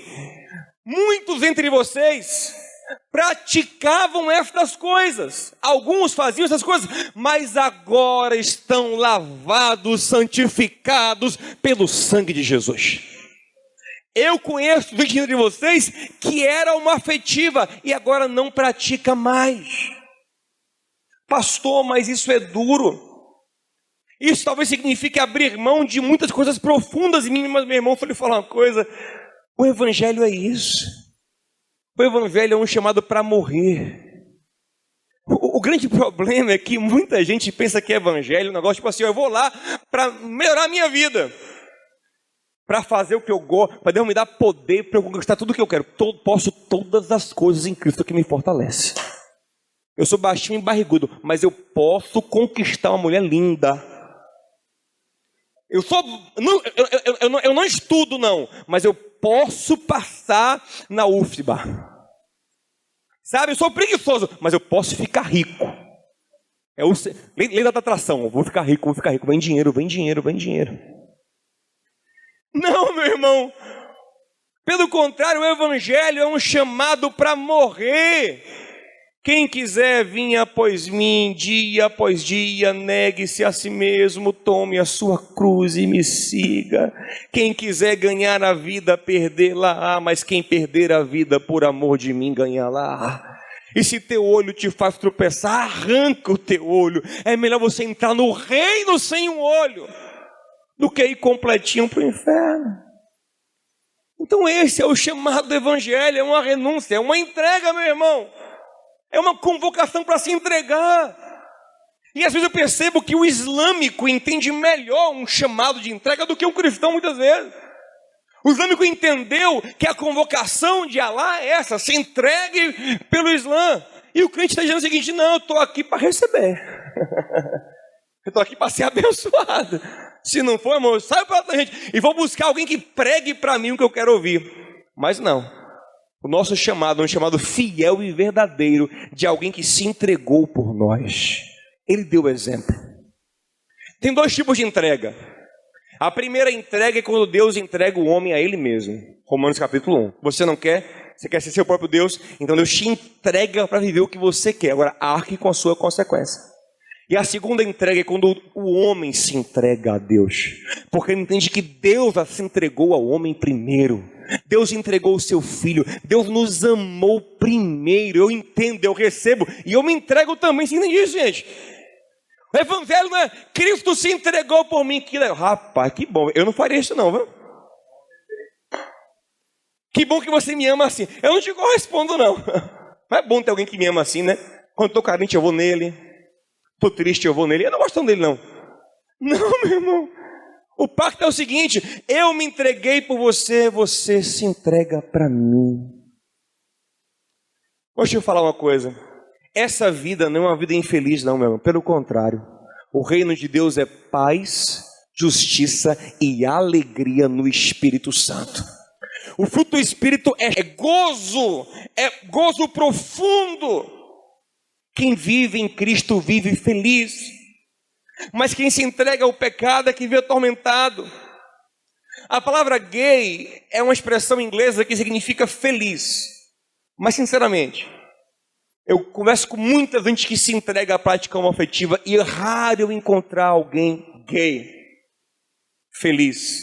muitos entre vocês praticavam estas coisas, alguns faziam essas coisas, mas agora estão lavados, santificados pelo sangue de Jesus. Eu conheço gente entre vocês que era uma afetiva e agora não pratica mais. Pastor, mas isso é duro. Isso talvez signifique abrir mão de muitas coisas profundas em mim, mas meu irmão, vou lhe falar uma coisa, o evangelho é isso. O evangelho é um chamado para morrer. O grande problema é que muita gente pensa que é evangelho, um negócio tipo assim, eu vou lá para melhorar a minha vida, para fazer o que eu gosto, para Deus me dar poder para eu conquistar tudo o que eu quero. Posso todas as coisas em Cristo que me fortalece. Eu sou baixinho e barrigudo, mas eu posso conquistar uma mulher linda. Eu não estudo não, mas eu posso passar na UFBA. Sabe, eu sou preguiçoso, mas eu posso ficar rico. É lei da atração, eu vou ficar rico, vem dinheiro, vem dinheiro, vem dinheiro. Não, meu irmão, Pelo contrário, o evangelho é um chamado para morrer. Quem quiser vir após mim, dia após dia, negue-se a si mesmo, tome a sua cruz e me siga. Quem quiser ganhar a vida, perdê-la, mas quem perder a vida por amor de mim, ganhá-la. E se teu olho te faz tropeçar, arranca o teu olho. É melhor você entrar no reino sem um olho, do que ir completinho para o inferno. Então esse é o chamado do evangelho, é uma renúncia, é uma entrega, meu irmão. É uma convocação para se entregar. E às vezes eu percebo que o islâmico entende melhor um chamado de entrega do que um cristão muitas vezes. O islâmico entendeu que a convocação de Alá é essa, se entregue pelo Islã. E o crente está dizendo o seguinte: não, eu estou aqui para receber. Eu estou aqui para ser abençoado. Se não for, irmão, eu saio para outra gente e vou buscar alguém que pregue para mim o que eu quero ouvir. Mas não. O nosso chamado é um chamado fiel e verdadeiro de alguém que se entregou por nós. Ele deu o exemplo. Tem dois tipos de entrega. A primeira entrega é quando Deus entrega o homem a Ele mesmo. Romanos capítulo 1. Você não quer? Você quer ser seu próprio Deus? Então Deus te entrega para viver o que você quer. Agora arque com a sua consequência. E a segunda entrega é quando o homem se entrega a Deus. Porque ele entende que Deus se entregou ao homem primeiro. Deus entregou o seu filho. Deus nos amou primeiro. Eu entendo, eu recebo e eu me entrego também. Você entende isso, gente? O evangelho não é Cristo se entregou por mim. Que legal. Rapaz, que bom. Eu não faria isso não, viu? Que bom que você me ama assim. Eu não te correspondo não. Não é bom ter alguém que me ama assim, né? Quando estou carente eu vou nele. Estou triste eu vou nele. Eu não gosto dele não. Não, meu irmão. O pacto é o seguinte: eu me entreguei por você, você se entrega para mim. Deixa eu falar uma coisa. Essa vida não é uma vida infeliz não, meu irmão. Pelo contrário. O reino de Deus é paz, justiça e alegria no Espírito Santo. O fruto do Espírito é gozo profundo. Quem vive em Cristo vive feliz. Mas quem se entrega ao pecado é quem vive atormentado. A palavra gay é uma expressão inglesa que significa feliz. Mas sinceramente, eu converso com muita gente que se entrega à prática homoafetiva e é raro eu encontrar alguém gay feliz.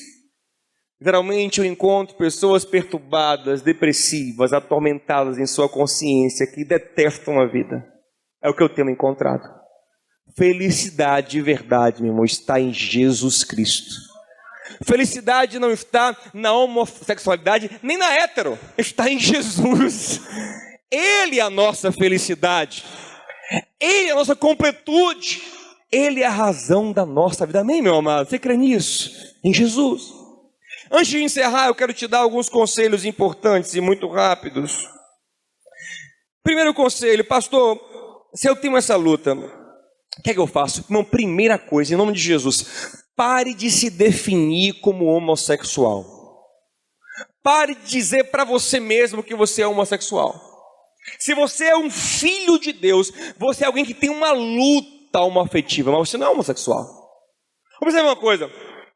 Geralmente eu encontro pessoas perturbadas, depressivas, atormentadas em sua consciência, que detestam a vida. É o que eu tenho encontrado. Felicidade de verdade, meu irmão, está em Jesus Cristo. Felicidade não está na homossexualidade, nem na hétero. Está em Jesus. Ele é a nossa felicidade. Ele é a nossa completude. Ele é a razão da nossa vida. Amém, meu amado? Você crê nisso? Em Jesus. Antes de encerrar, eu quero te dar alguns conselhos importantes e muito rápidos. Primeiro conselho: pastor, se eu tenho essa luta, o que é que eu faço? Irmão, primeira coisa, em nome de Jesus, pare de se definir como homossexual. Pare de dizer para você mesmo que você é homossexual. Se você é um filho de Deus, você é alguém que tem uma luta homoafetiva, mas você não é homossexual. Vamos dizer uma coisa: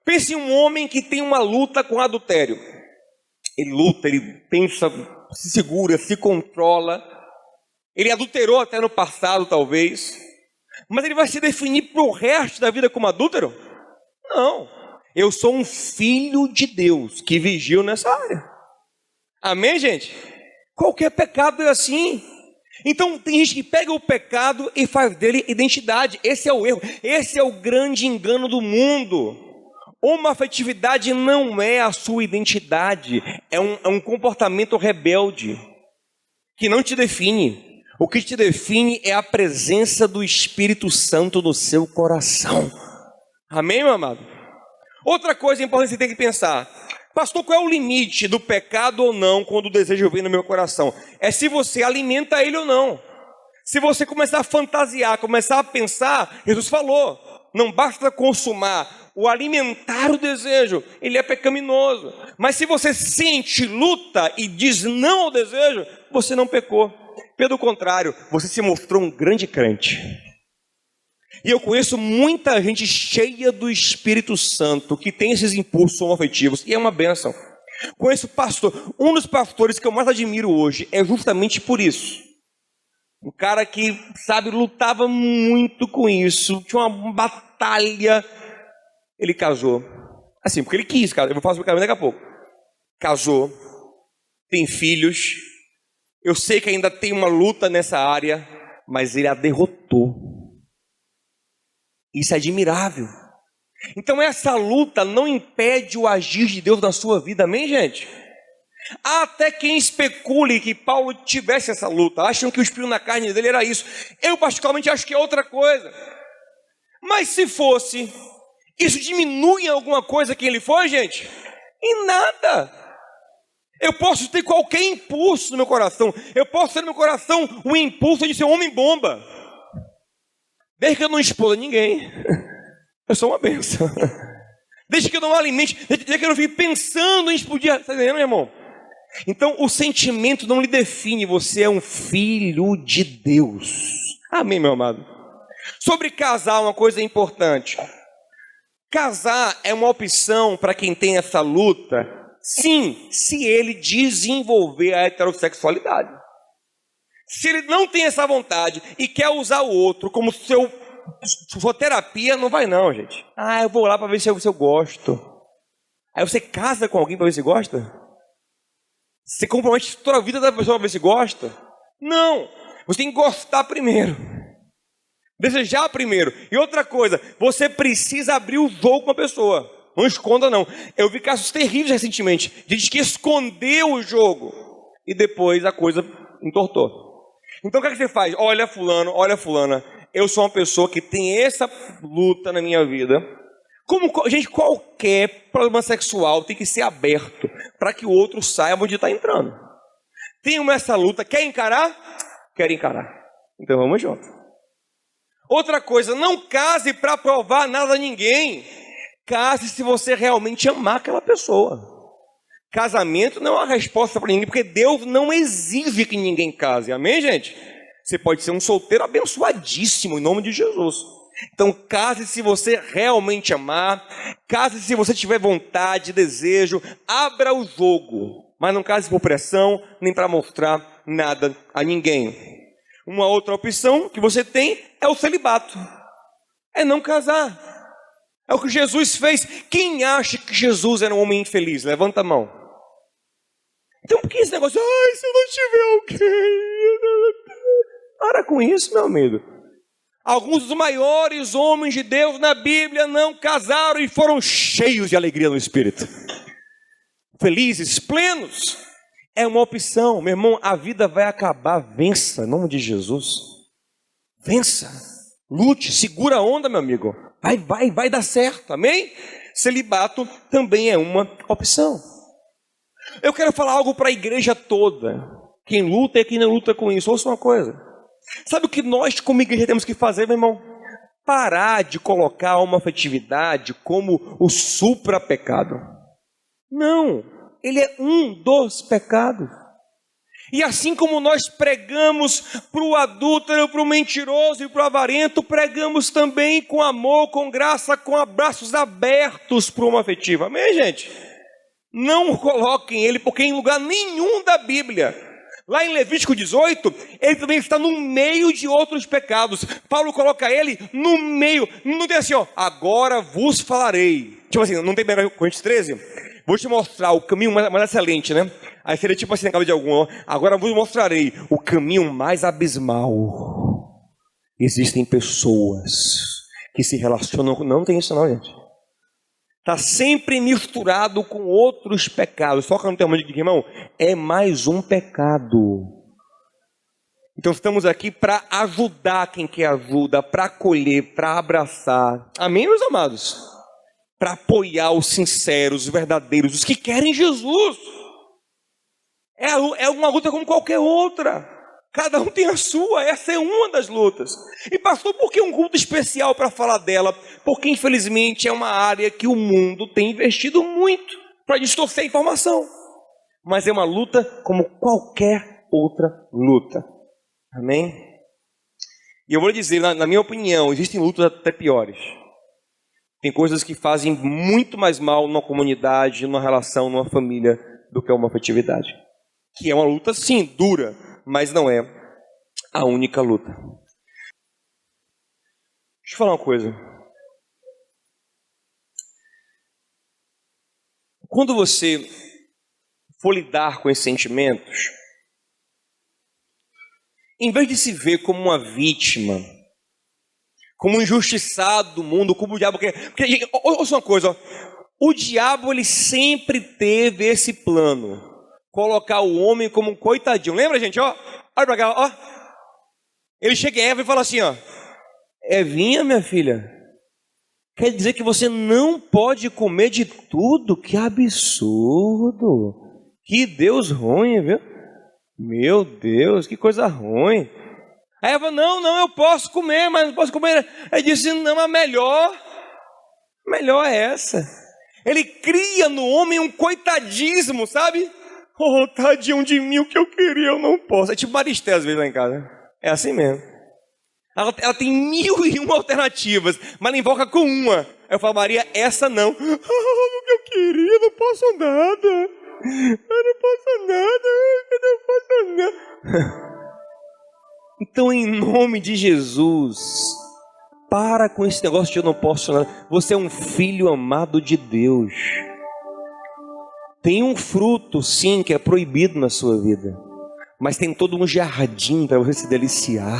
pense em um homem que tem uma luta com adultério. Ele luta, ele pensa, se segura, se controla. Ele adulterou até no passado, talvez. Mas ele vai se definir para o resto da vida como adúltero? Não. Eu sou um filho de Deus que vigiu nessa área. Amém, gente? Qualquer pecado é assim. Então tem gente que pega o pecado e faz dele identidade. Esse é o erro. Esse é o grande engano do mundo. Uma afetividade não é a sua identidade. É um comportamento rebelde que não te define. O que te define é a presença do Espírito Santo no seu coração. Amém, meu amado? Outra coisa importante que você tem que pensar: pastor, qual é o limite do pecado ou não quando o desejo vem no meu coração? É se você alimenta ele ou não. Se você começar a fantasiar, começar a pensar, Jesus falou, não basta consumar, o alimentar o desejo, ele é pecaminoso. Mas se você sente, luta e diz não ao desejo, você não pecou. Pelo contrário, você se mostrou um grande crente. E eu conheço muita gente cheia do Espírito Santo que tem esses impulsos homoafetivos, e é uma bênção. Conheço pastor, um dos pastores que eu mais admiro hoje é justamente por isso. Um cara que, sabe, lutava muito com isso, tinha uma batalha. Ele casou, assim, porque ele quis, cara. Eu vou falar sobre o casamento daqui a pouco. Casou, tem filhos. Eu sei que ainda tem uma luta nessa área, mas ele a derrotou. Isso é admirável. Então essa luta não impede o agir de Deus na sua vida, amém, gente? Há até quem especule que Paulo tivesse essa luta, acham que o espinho na carne dele era isso. Eu particularmente acho que é outra coisa. Mas se fosse, isso diminui em alguma coisa quem ele foi, gente? Em nada. Eu posso ter qualquer impulso no meu coração. Eu posso ter no meu coração o impulso de ser um homem-bomba. Desde que eu não exploda ninguém. Eu sou uma bênção. Desde que eu não alimente, desde que eu não fique pensando em explodir. Está entendendo, meu irmão? Então, o sentimento não lhe define. Você é um filho de Deus. Amém, meu amado? Sobre casar, uma coisa importante. Casar é uma opção para quem tem essa luta, sim, se ele desenvolver a heterossexualidade. Se ele não tem essa vontade e quer usar o outro como sua terapia, não vai não, gente. Eu vou lá para ver se eu gosto. Aí você casa com alguém para ver se gosta? Você compromete toda a vida da pessoa para ver se gosta? Não, você tem que gostar primeiro. Desejar primeiro. E outra coisa, você precisa abrir o jogo com a pessoa. Não esconda não. Eu vi casos terríveis recentemente. Gente que escondeu o jogo e depois a coisa entortou. Então o que é que você faz? Olha fulano, olha fulana. Eu sou uma pessoa que tem essa luta na minha vida. Gente, qualquer problema sexual tem que ser aberto para que o outro saiba onde está entrando. Tem essa luta, quer encarar? Quer encarar. Então vamos junto. Outra coisa, não case para provar nada a ninguém. Case se você realmente amar aquela pessoa. Casamento não é uma resposta para ninguém, porque Deus não exige que ninguém case. Amém, gente? Você pode ser um solteiro abençoadíssimo em nome de Jesus. Então case se você realmente amar. Case se você tiver vontade, desejo. Abra o jogo. Mas não case por pressão, nem para mostrar nada a ninguém. Uma outra opção que você tem é o celibato. É não casar. É o que Jesus fez. Quem acha que Jesus era um homem infeliz? Levanta a mão. Então por que esse negócio? Se eu não tiver alguém... Para com isso, meu amigo. Alguns dos maiores homens de Deus na Bíblia não casaram e foram cheios de alegria no Espírito. Felizes, plenos. É uma opção, meu irmão, a vida vai acabar, vença, em nome de Jesus. Vença, lute, segura a onda, meu amigo. Vai dar certo, amém? Celibato também é uma opção. Eu quero falar algo para a igreja toda. Quem luta e quem não luta com isso, ouça uma coisa. Sabe o que nós como igreja temos que fazer, meu irmão? Parar de colocar a homoafetividade como o supra-pecado. Não, ele é um dos pecados. E assim como nós pregamos para o adúltero, para o mentiroso e para o avarento, pregamos também com amor, com graça, com abraços abertos para o homoafetivo. Amém, gente? Não coloquem ele, porque em lugar nenhum da Bíblia, lá em Levítico 18, ele também está no meio de outros pecados. Paulo coloca ele no meio, não tem assim, agora vos falarei. Tipo assim, não tem Coríntios 13? Vou te mostrar o caminho mais excelente, né? Aí seria tipo assim na cabeça de algum, agora vos mostrarei o caminho mais abismal. Existem pessoas que se relacionam com... Não tem isso não, gente. Está sempre misturado com outros pecados. Só que não tem uma dica, irmão, é mais um pecado. Então estamos aqui para ajudar quem quer ajuda, para acolher, para abraçar. Amém, meus amados? Para apoiar os sinceros, os verdadeiros, os que querem Jesus. É uma luta como qualquer outra. Cada um tem a sua, essa é uma das lutas. E pastor, por que um culto especial para falar dela? Porque infelizmente é uma área que o mundo tem investido muito para distorcer a informação. Mas é uma luta como qualquer outra luta. Amém? E eu vou lhe dizer, na minha opinião, existem lutas até piores. Tem coisas que fazem muito mais mal numa comunidade, numa relação, numa família, do que uma afetividade. Que é uma luta, sim, dura, mas não é a única luta. Deixa eu falar uma coisa. Quando você for lidar com esses sentimentos, em vez de se ver como uma vítima, como um injustiçado do mundo, como o diabo quer... Porque, ouça uma coisa, ó. O diabo, ele sempre teve esse plano. Colocar o homem como um coitadinho. Lembra, gente? Ó, olha pra cá, ó. Ele chega em Eva e fala assim, ó. Evinha, minha filha, quer dizer que você não pode comer de tudo? Que absurdo. Que Deus ruim, viu? Meu Deus, que coisa ruim. A Eva, não, eu posso comer, mas não posso comer. Ele disse, não, a melhor é essa. Ele cria no homem um coitadismo, sabe? Oh, tadinho de mim, o que eu queria eu não posso. É tipo Maristé às vezes lá em casa. É assim mesmo. Ela tem 1001 alternativas, mas ela invoca com uma. Aí eu falo, Maria, essa não. Oh, o que eu queria, eu não posso nada. Eu não posso nada. Então, em nome de Jesus, para com esse negócio de eu não posso nada. Você é um filho amado de Deus. Tem um fruto, sim, que é proibido na sua vida. Mas tem todo um jardim para você se deliciar.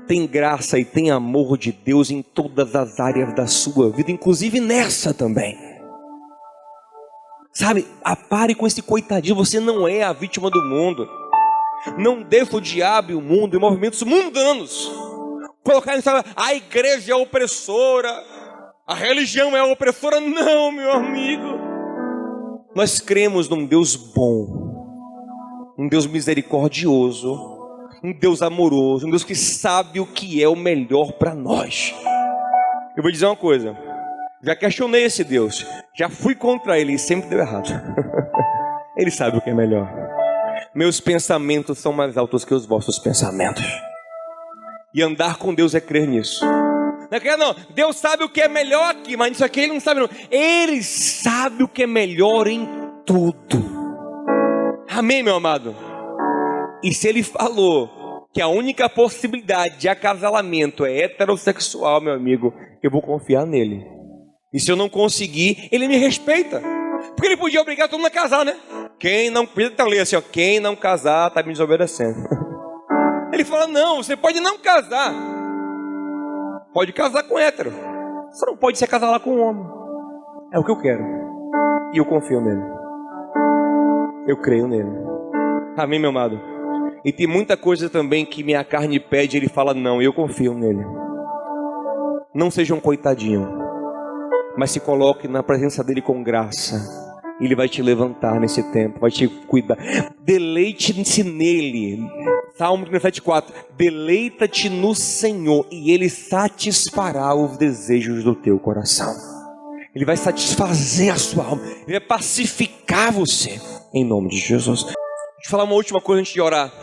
Tem graça e tem amor de Deus em todas as áreas da sua vida, inclusive nessa também. Sabe, pare com esse coitadinho. Você não é a vítima do mundo. Não deixa o diabo e o mundo e movimentos mundanos colocar em cima, a igreja é opressora, a religião é opressora. Não, meu amigo. Nós cremos num Deus bom, um Deus misericordioso, um Deus amoroso, um Deus que sabe o que é o melhor para nós. Eu vou dizer uma coisa, já questionei esse Deus, já fui contra ele e sempre deu errado. Ele sabe o que é melhor. Meus pensamentos são mais altos que os vossos pensamentos. E andar com Deus é crer nisso. Não, Deus sabe o que é melhor aqui, mas isso aqui Ele não sabe não. Ele sabe o que é melhor em tudo. Amém, meu amado? E se Ele falou que a única possibilidade de acasalamento é heterossexual, meu amigo, eu vou confiar nele. E se eu não conseguir, Ele me respeita. Porque Ele podia obrigar todo mundo a casar, né? Quem não ler assim, ó, quem não casar está me desobedecendo. Ele fala, não, você pode não casar. Pode casar com hétero. Você não pode se casar lá com um homem. É o que eu quero. E eu confio nele. Eu creio nele. Amém, meu amado? E tem muita coisa também que minha carne pede, ele fala não, e eu confio nele. Não seja um coitadinho, mas se coloque na presença dele com graça. Ele vai te levantar nesse tempo, vai te cuidar. Deleite-se nele. Salmo 37,4. Deleita-te no Senhor e Ele satisfará os desejos do teu coração. Ele vai satisfazer a sua alma. Ele vai pacificar você. Em nome de Jesus. Deixa eu falar uma última coisa antes de orar.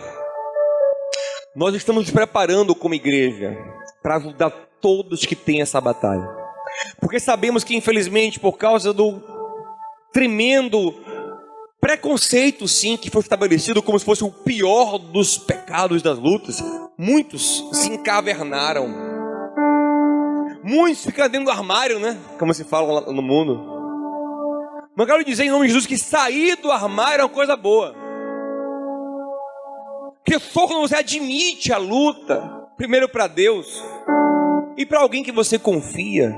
Nós estamos nos preparando como igreja para ajudar todos que têm essa batalha. Porque sabemos que infelizmente por causa do tremendo preconceito, sim, que foi estabelecido como se fosse o pior dos pecados das lutas, muitos se encavernaram. Muitos ficam dentro do armário, né? Como se fala lá no mundo. Mas eu quero dizer em nome de Jesus que sair do armário é uma coisa boa. Porque só quando você admite a luta, primeiro para Deus e para alguém que você confia,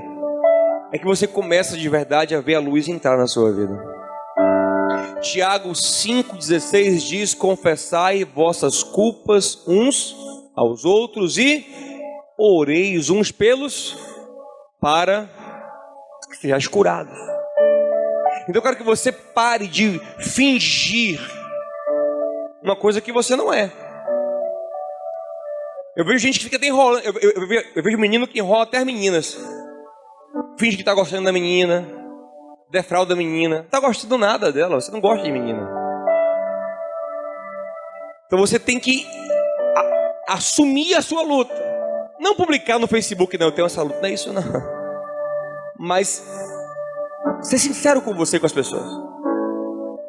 é que você começa de verdade a ver a luz entrar na sua vida. Tiago 5,16 diz, confessai vossas culpas uns aos outros e oreis uns pelos para que sejais curados. Então eu quero que você pare de fingir uma coisa que você não é. Eu vejo gente que fica até enrolando, eu vejo menino que enrola até as meninas. Finge que está gostando da menina, defrauda a menina. Não está gostando nada dela, você não gosta de menina. Então você tem que assumir a sua luta. Não publicar no Facebook, não, eu tenho essa luta. Não é isso não. mas ser sincero com você e com as pessoas.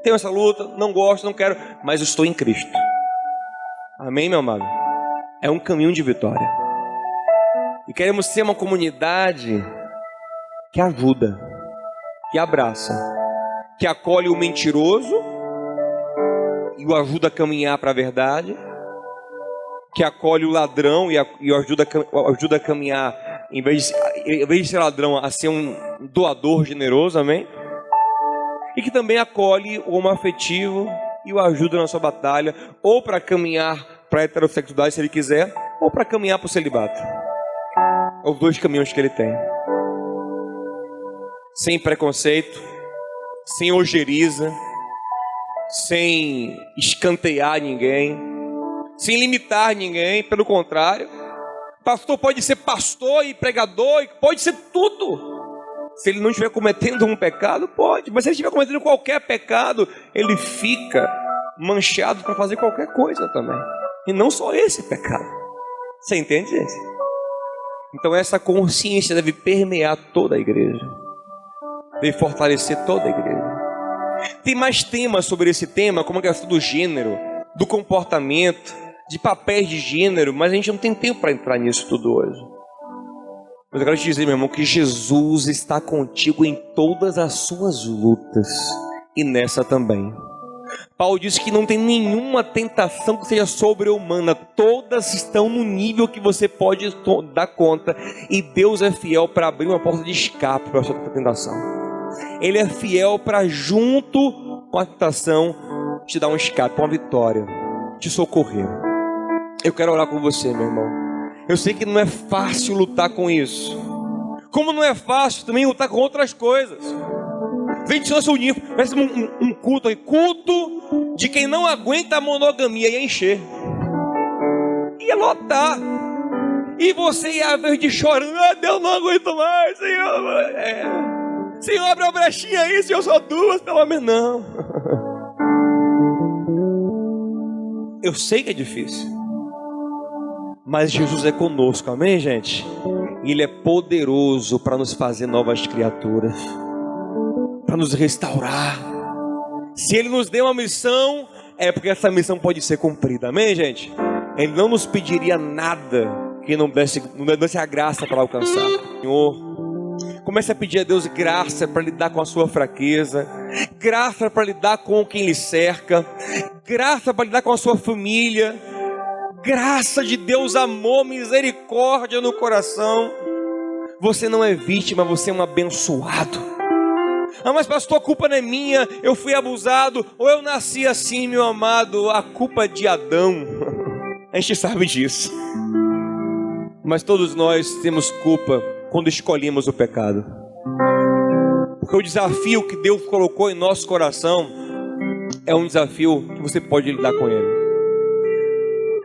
Tenho essa luta, não gosto, não quero, mas eu estou em Cristo. Amém, meu amado? É um caminho de vitória. E queremos ser uma comunidade que ajuda, que abraça, que acolhe o mentiroso e o ajuda a caminhar para a verdade, que acolhe o ladrão e o ajuda a caminhar, em vez de ser ladrão, a ser um doador generoso, amém? E que também acolhe o homoafetivo e o ajuda na sua batalha, ou para caminhar para a heterossexualidade, se ele quiser, ou para caminhar para o celibato. Os dois caminhos que ele tem. Sem preconceito, sem ojeriza, sem escantear ninguém, sem limitar ninguém, pelo contrário. Pastor pode ser pastor e pregador, pode ser tudo. Se ele não estiver cometendo um pecado, pode. Mas se ele estiver cometendo qualquer pecado, ele fica manchado para fazer qualquer coisa também. E não só esse pecado. Você entende, gente? Então essa consciência deve permear toda a igreja. Deve fortalecer toda a igreja. Tem mais temas sobre esse tema, como a questão do gênero, do comportamento, de papéis de gênero, mas a gente não tem tempo para entrar nisso tudo hoje. Mas eu quero te dizer, meu irmão, que Jesus está contigo em todas as suas lutas, e nessa também. Paulo diz que não tem nenhuma tentação que seja sobre-humana, todas estão no nível que você pode dar conta, e Deus é fiel para abrir uma porta de escape para a sua tentação. Ele é fiel para, junto com a tentação, te dar um escape, uma vitória, te socorrer. Eu quero orar com você, meu irmão. Eu sei que não é fácil lutar com isso, como não é fácil também lutar com outras coisas. Vem de nosso unir, parece um culto aí, culto de quem não aguenta a monogamia, ia encher, ia lotar, e você ia ver de chorando, Deus, não aguento mais, Senhor, Senhor, abre uma brechinha aí, Senhor, só duas, pelo menos. Não, eu sei que é difícil, mas Jesus é conosco, amém, gente? Ele é poderoso para nos fazer novas criaturas, para nos restaurar. Se Ele nos deu uma missão, é porque essa missão pode ser cumprida, amém, gente? Ele não nos pediria nada que não desse a graça para alcançar. Senhor, comece a pedir a Deus graça para lidar com a sua fraqueza, graça para lidar com quem lhe cerca, graça para lidar com a sua família, graça de Deus, amor, misericórdia no coração. Você não é vítima, você é um abençoado. Ah, mas pastor, a culpa não é minha, eu fui abusado, ou eu nasci assim, meu amado. A culpa é de Adão. A gente sabe disso. Mas todos nós temos culpa quando escolhemos o pecado. Porque o desafio que Deus colocou em nosso coração é um desafio que você pode lidar com ele.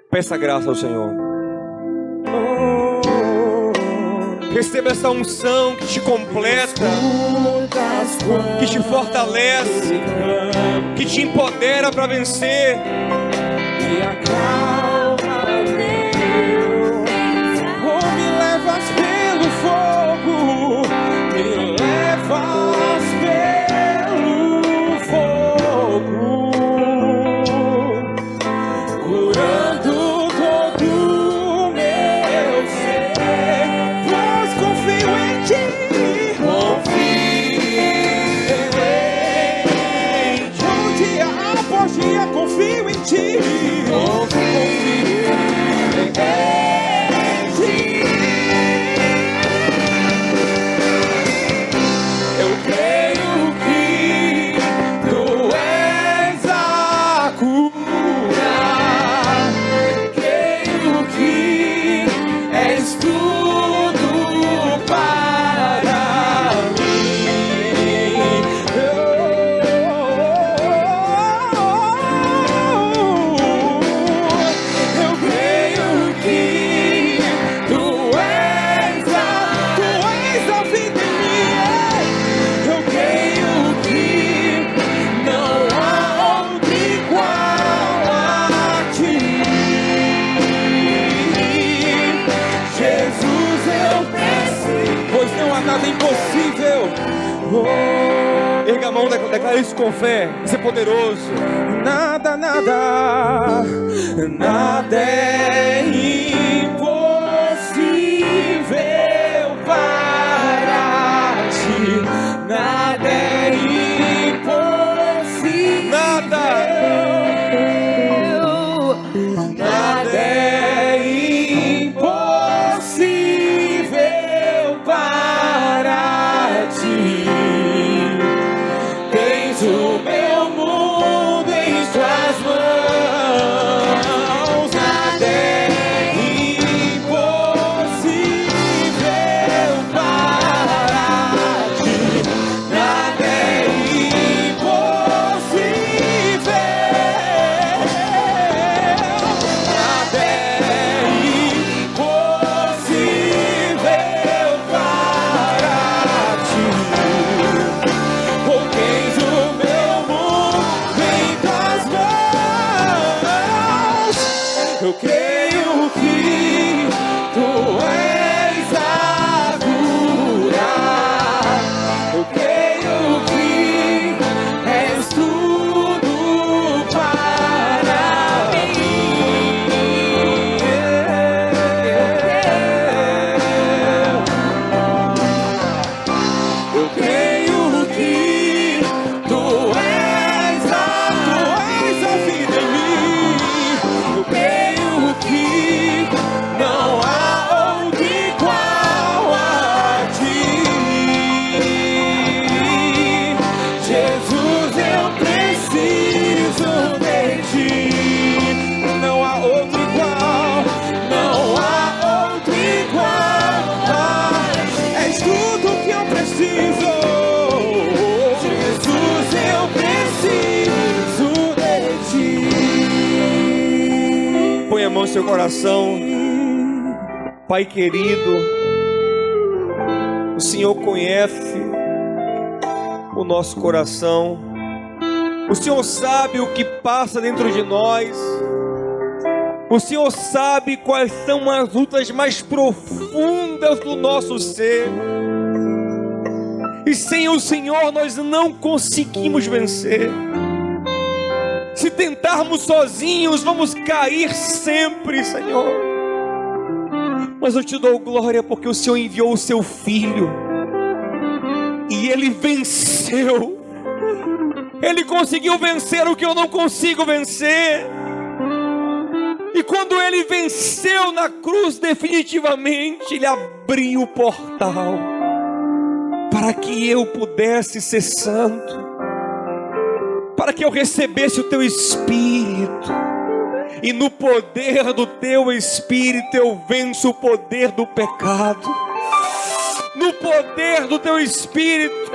Peça graça ao Senhor. Receba essa unção que te completa, que te fortalece, que te empodera para vencer. E acalma-me, oh, me levas pelo fogo, me levas pelo fogo, curando todo meu ser, pois confio em ti, dia após dia confio em ti. mão, declara isso com fé. Isso é poderoso. Nada, nada, nada é impossível para ti. Nada é impossível. Nada é impossível para ti. Tens o meu mundo em tuas mãos. Nada é impossível para ti. Nada é impossível. Nada é impossível para ti. Com tens o meu mundo em tuas mãos. Eu creio que tu és a cura. Eu creio que és tudo para mim. Eu creio que tu és a vida em mim. Eu creio que não há outro igual a ti. Jesus, eu preciso de ti. Não há outro igual, não há outro igual. És tudo que eu preciso. Jesus, eu preciso de ti. Põe a mão no seu coração. Pai querido, o Senhor conhece o nosso coração. O Senhor sabe o que passa dentro de nós. O Senhor sabe quais são as lutas mais profundas do nosso ser. E sem o Senhor nós não conseguimos vencer. Se tentarmos sozinhos, vamos cair sempre, Senhor. Mas eu te dou glória porque o Senhor enviou o seu Filho. E Ele venceu. Ele conseguiu vencer o que eu não consigo vencer. E quando Ele venceu na cruz definitivamente, Ele abriu o portal para que eu pudesse ser santo, para que eu recebesse o Teu Espírito. E no poder do Teu Espírito eu venço o poder do pecado. No poder do Teu Espírito,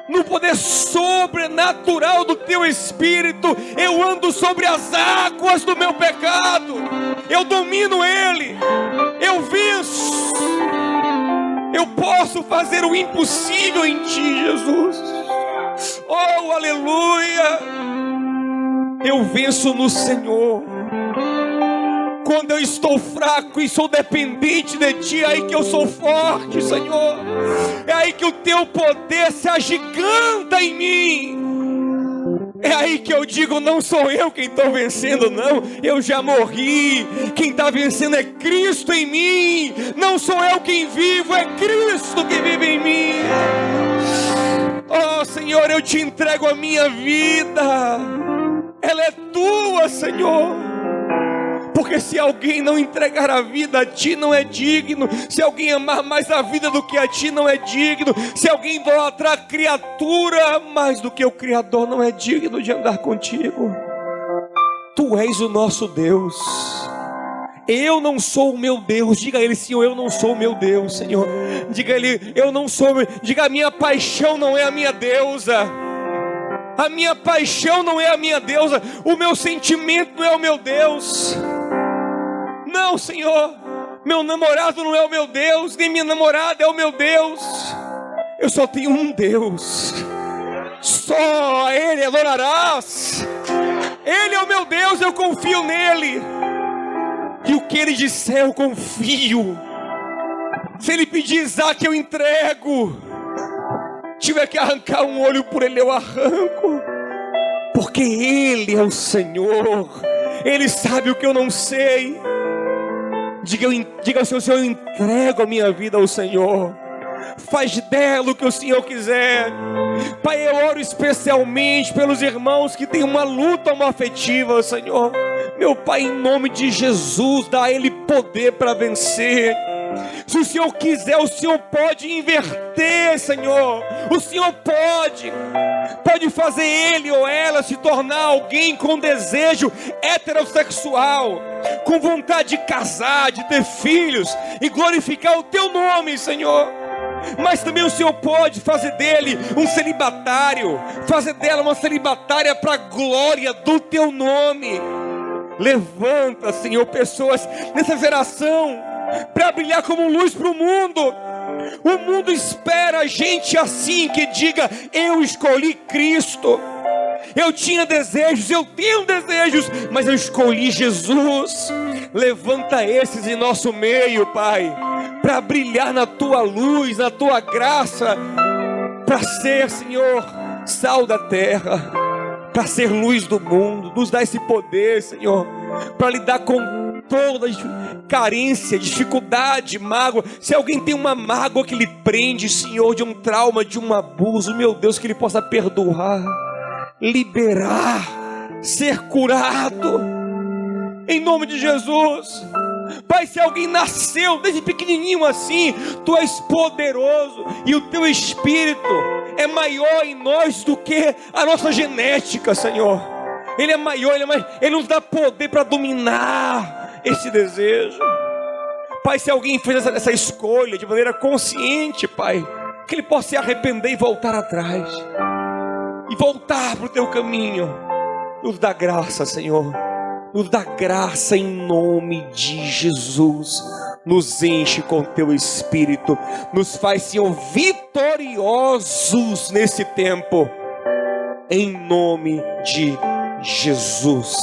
no poder sobrenatural do Teu Espírito, eu ando sobre as águas do meu pecado. Eu domino ele, eu venço. Eu posso fazer o impossível em Ti, Jesus. Oh, aleluia! Eu venço no Senhor. Quando eu estou fraco e sou dependente de Ti, é aí que eu sou forte, Senhor. É aí que o Teu poder se agiganta em mim. É aí que eu digo, não sou eu quem estou vencendo, não. Eu já morri. Quem está vencendo é Cristo em mim. Não sou eu quem vivo, é Cristo que vive em mim. Oh, Senhor, eu Te entrego a minha vida. Ela é Tua, Senhor. Porque se alguém não entregar a vida a Ti, não é digno. Se alguém amar mais a vida do que a Ti, não é digno. Se alguém idolatrar a criatura mais do que o Criador, não é digno de andar contigo. Tu és o nosso Deus. Eu não sou o meu Deus. Diga a Ele, Senhor, eu não sou o meu Deus, Senhor. Diga a Ele, eu não sou. Diga, a minha paixão não é a minha deusa. A minha paixão não é a minha deusa. O meu sentimento não é o meu Deus. Não, Senhor. Meu namorado não é o meu Deus, nem minha namorada é o meu Deus. Eu só tenho um Deus. Só a Ele adorarás. Ele é o meu Deus, eu confio nele. E o que Ele disser eu confio. Se Ele pedir Isaac, eu entrego. tiver que arrancar um olho por ele, eu arranco, porque Ele é o Senhor, Ele sabe o que eu não sei. Diga ao Senhor: eu entrego a minha vida ao Senhor, faz dela o que o Senhor quiser. Pai, eu oro especialmente pelos irmãos que têm uma luta homoafetiva, Senhor. Meu Pai, em nome de Jesus, dá a Ele poder para vencer. Se o Senhor quiser, o Senhor pode inverter, Senhor. O Senhor pode fazer ele ou ela se tornar alguém com desejo heterossexual, com vontade de casar, de ter filhos e glorificar o Teu nome, Senhor. Mas também o Senhor pode fazer dele um celibatário, fazer dela uma celibatária para a glória do Teu nome. Levanta, Senhor, pessoas nessa geração para brilhar como luz para o mundo. O mundo espera gente assim, que diga: eu escolhi Cristo. Eu tinha desejos, eu tenho desejos, mas eu escolhi Jesus. Levanta esses em nosso meio, Pai, para brilhar na Tua luz, na Tua graça, para ser, Senhor, sal da terra, para ser luz do mundo. Nos dá esse poder, Senhor, para lidar com toda carência, dificuldade, mágoa. Se alguém tem uma mágoa que lhe prende, Senhor, de um trauma, de um abuso, meu Deus, que Ele possa perdoar, liberar, ser curado, em nome de Jesus. Pai, se alguém nasceu desde pequenininho assim, Tu és poderoso, e o Teu Espírito é maior em nós do que a nossa genética, Senhor. Ele é maior, Ele nos dá poder para dominar esse desejo. Pai, se alguém fez essa escolha de maneira consciente, Pai, que ele possa se arrepender e voltar atrás, e voltar para o Teu caminho. Nos dá graça, Senhor, nos dá graça em nome de Jesus. Nos enche com Teu Espírito, nos faz, Senhor, vitoriosos nesse tempo, em nome de Jesus.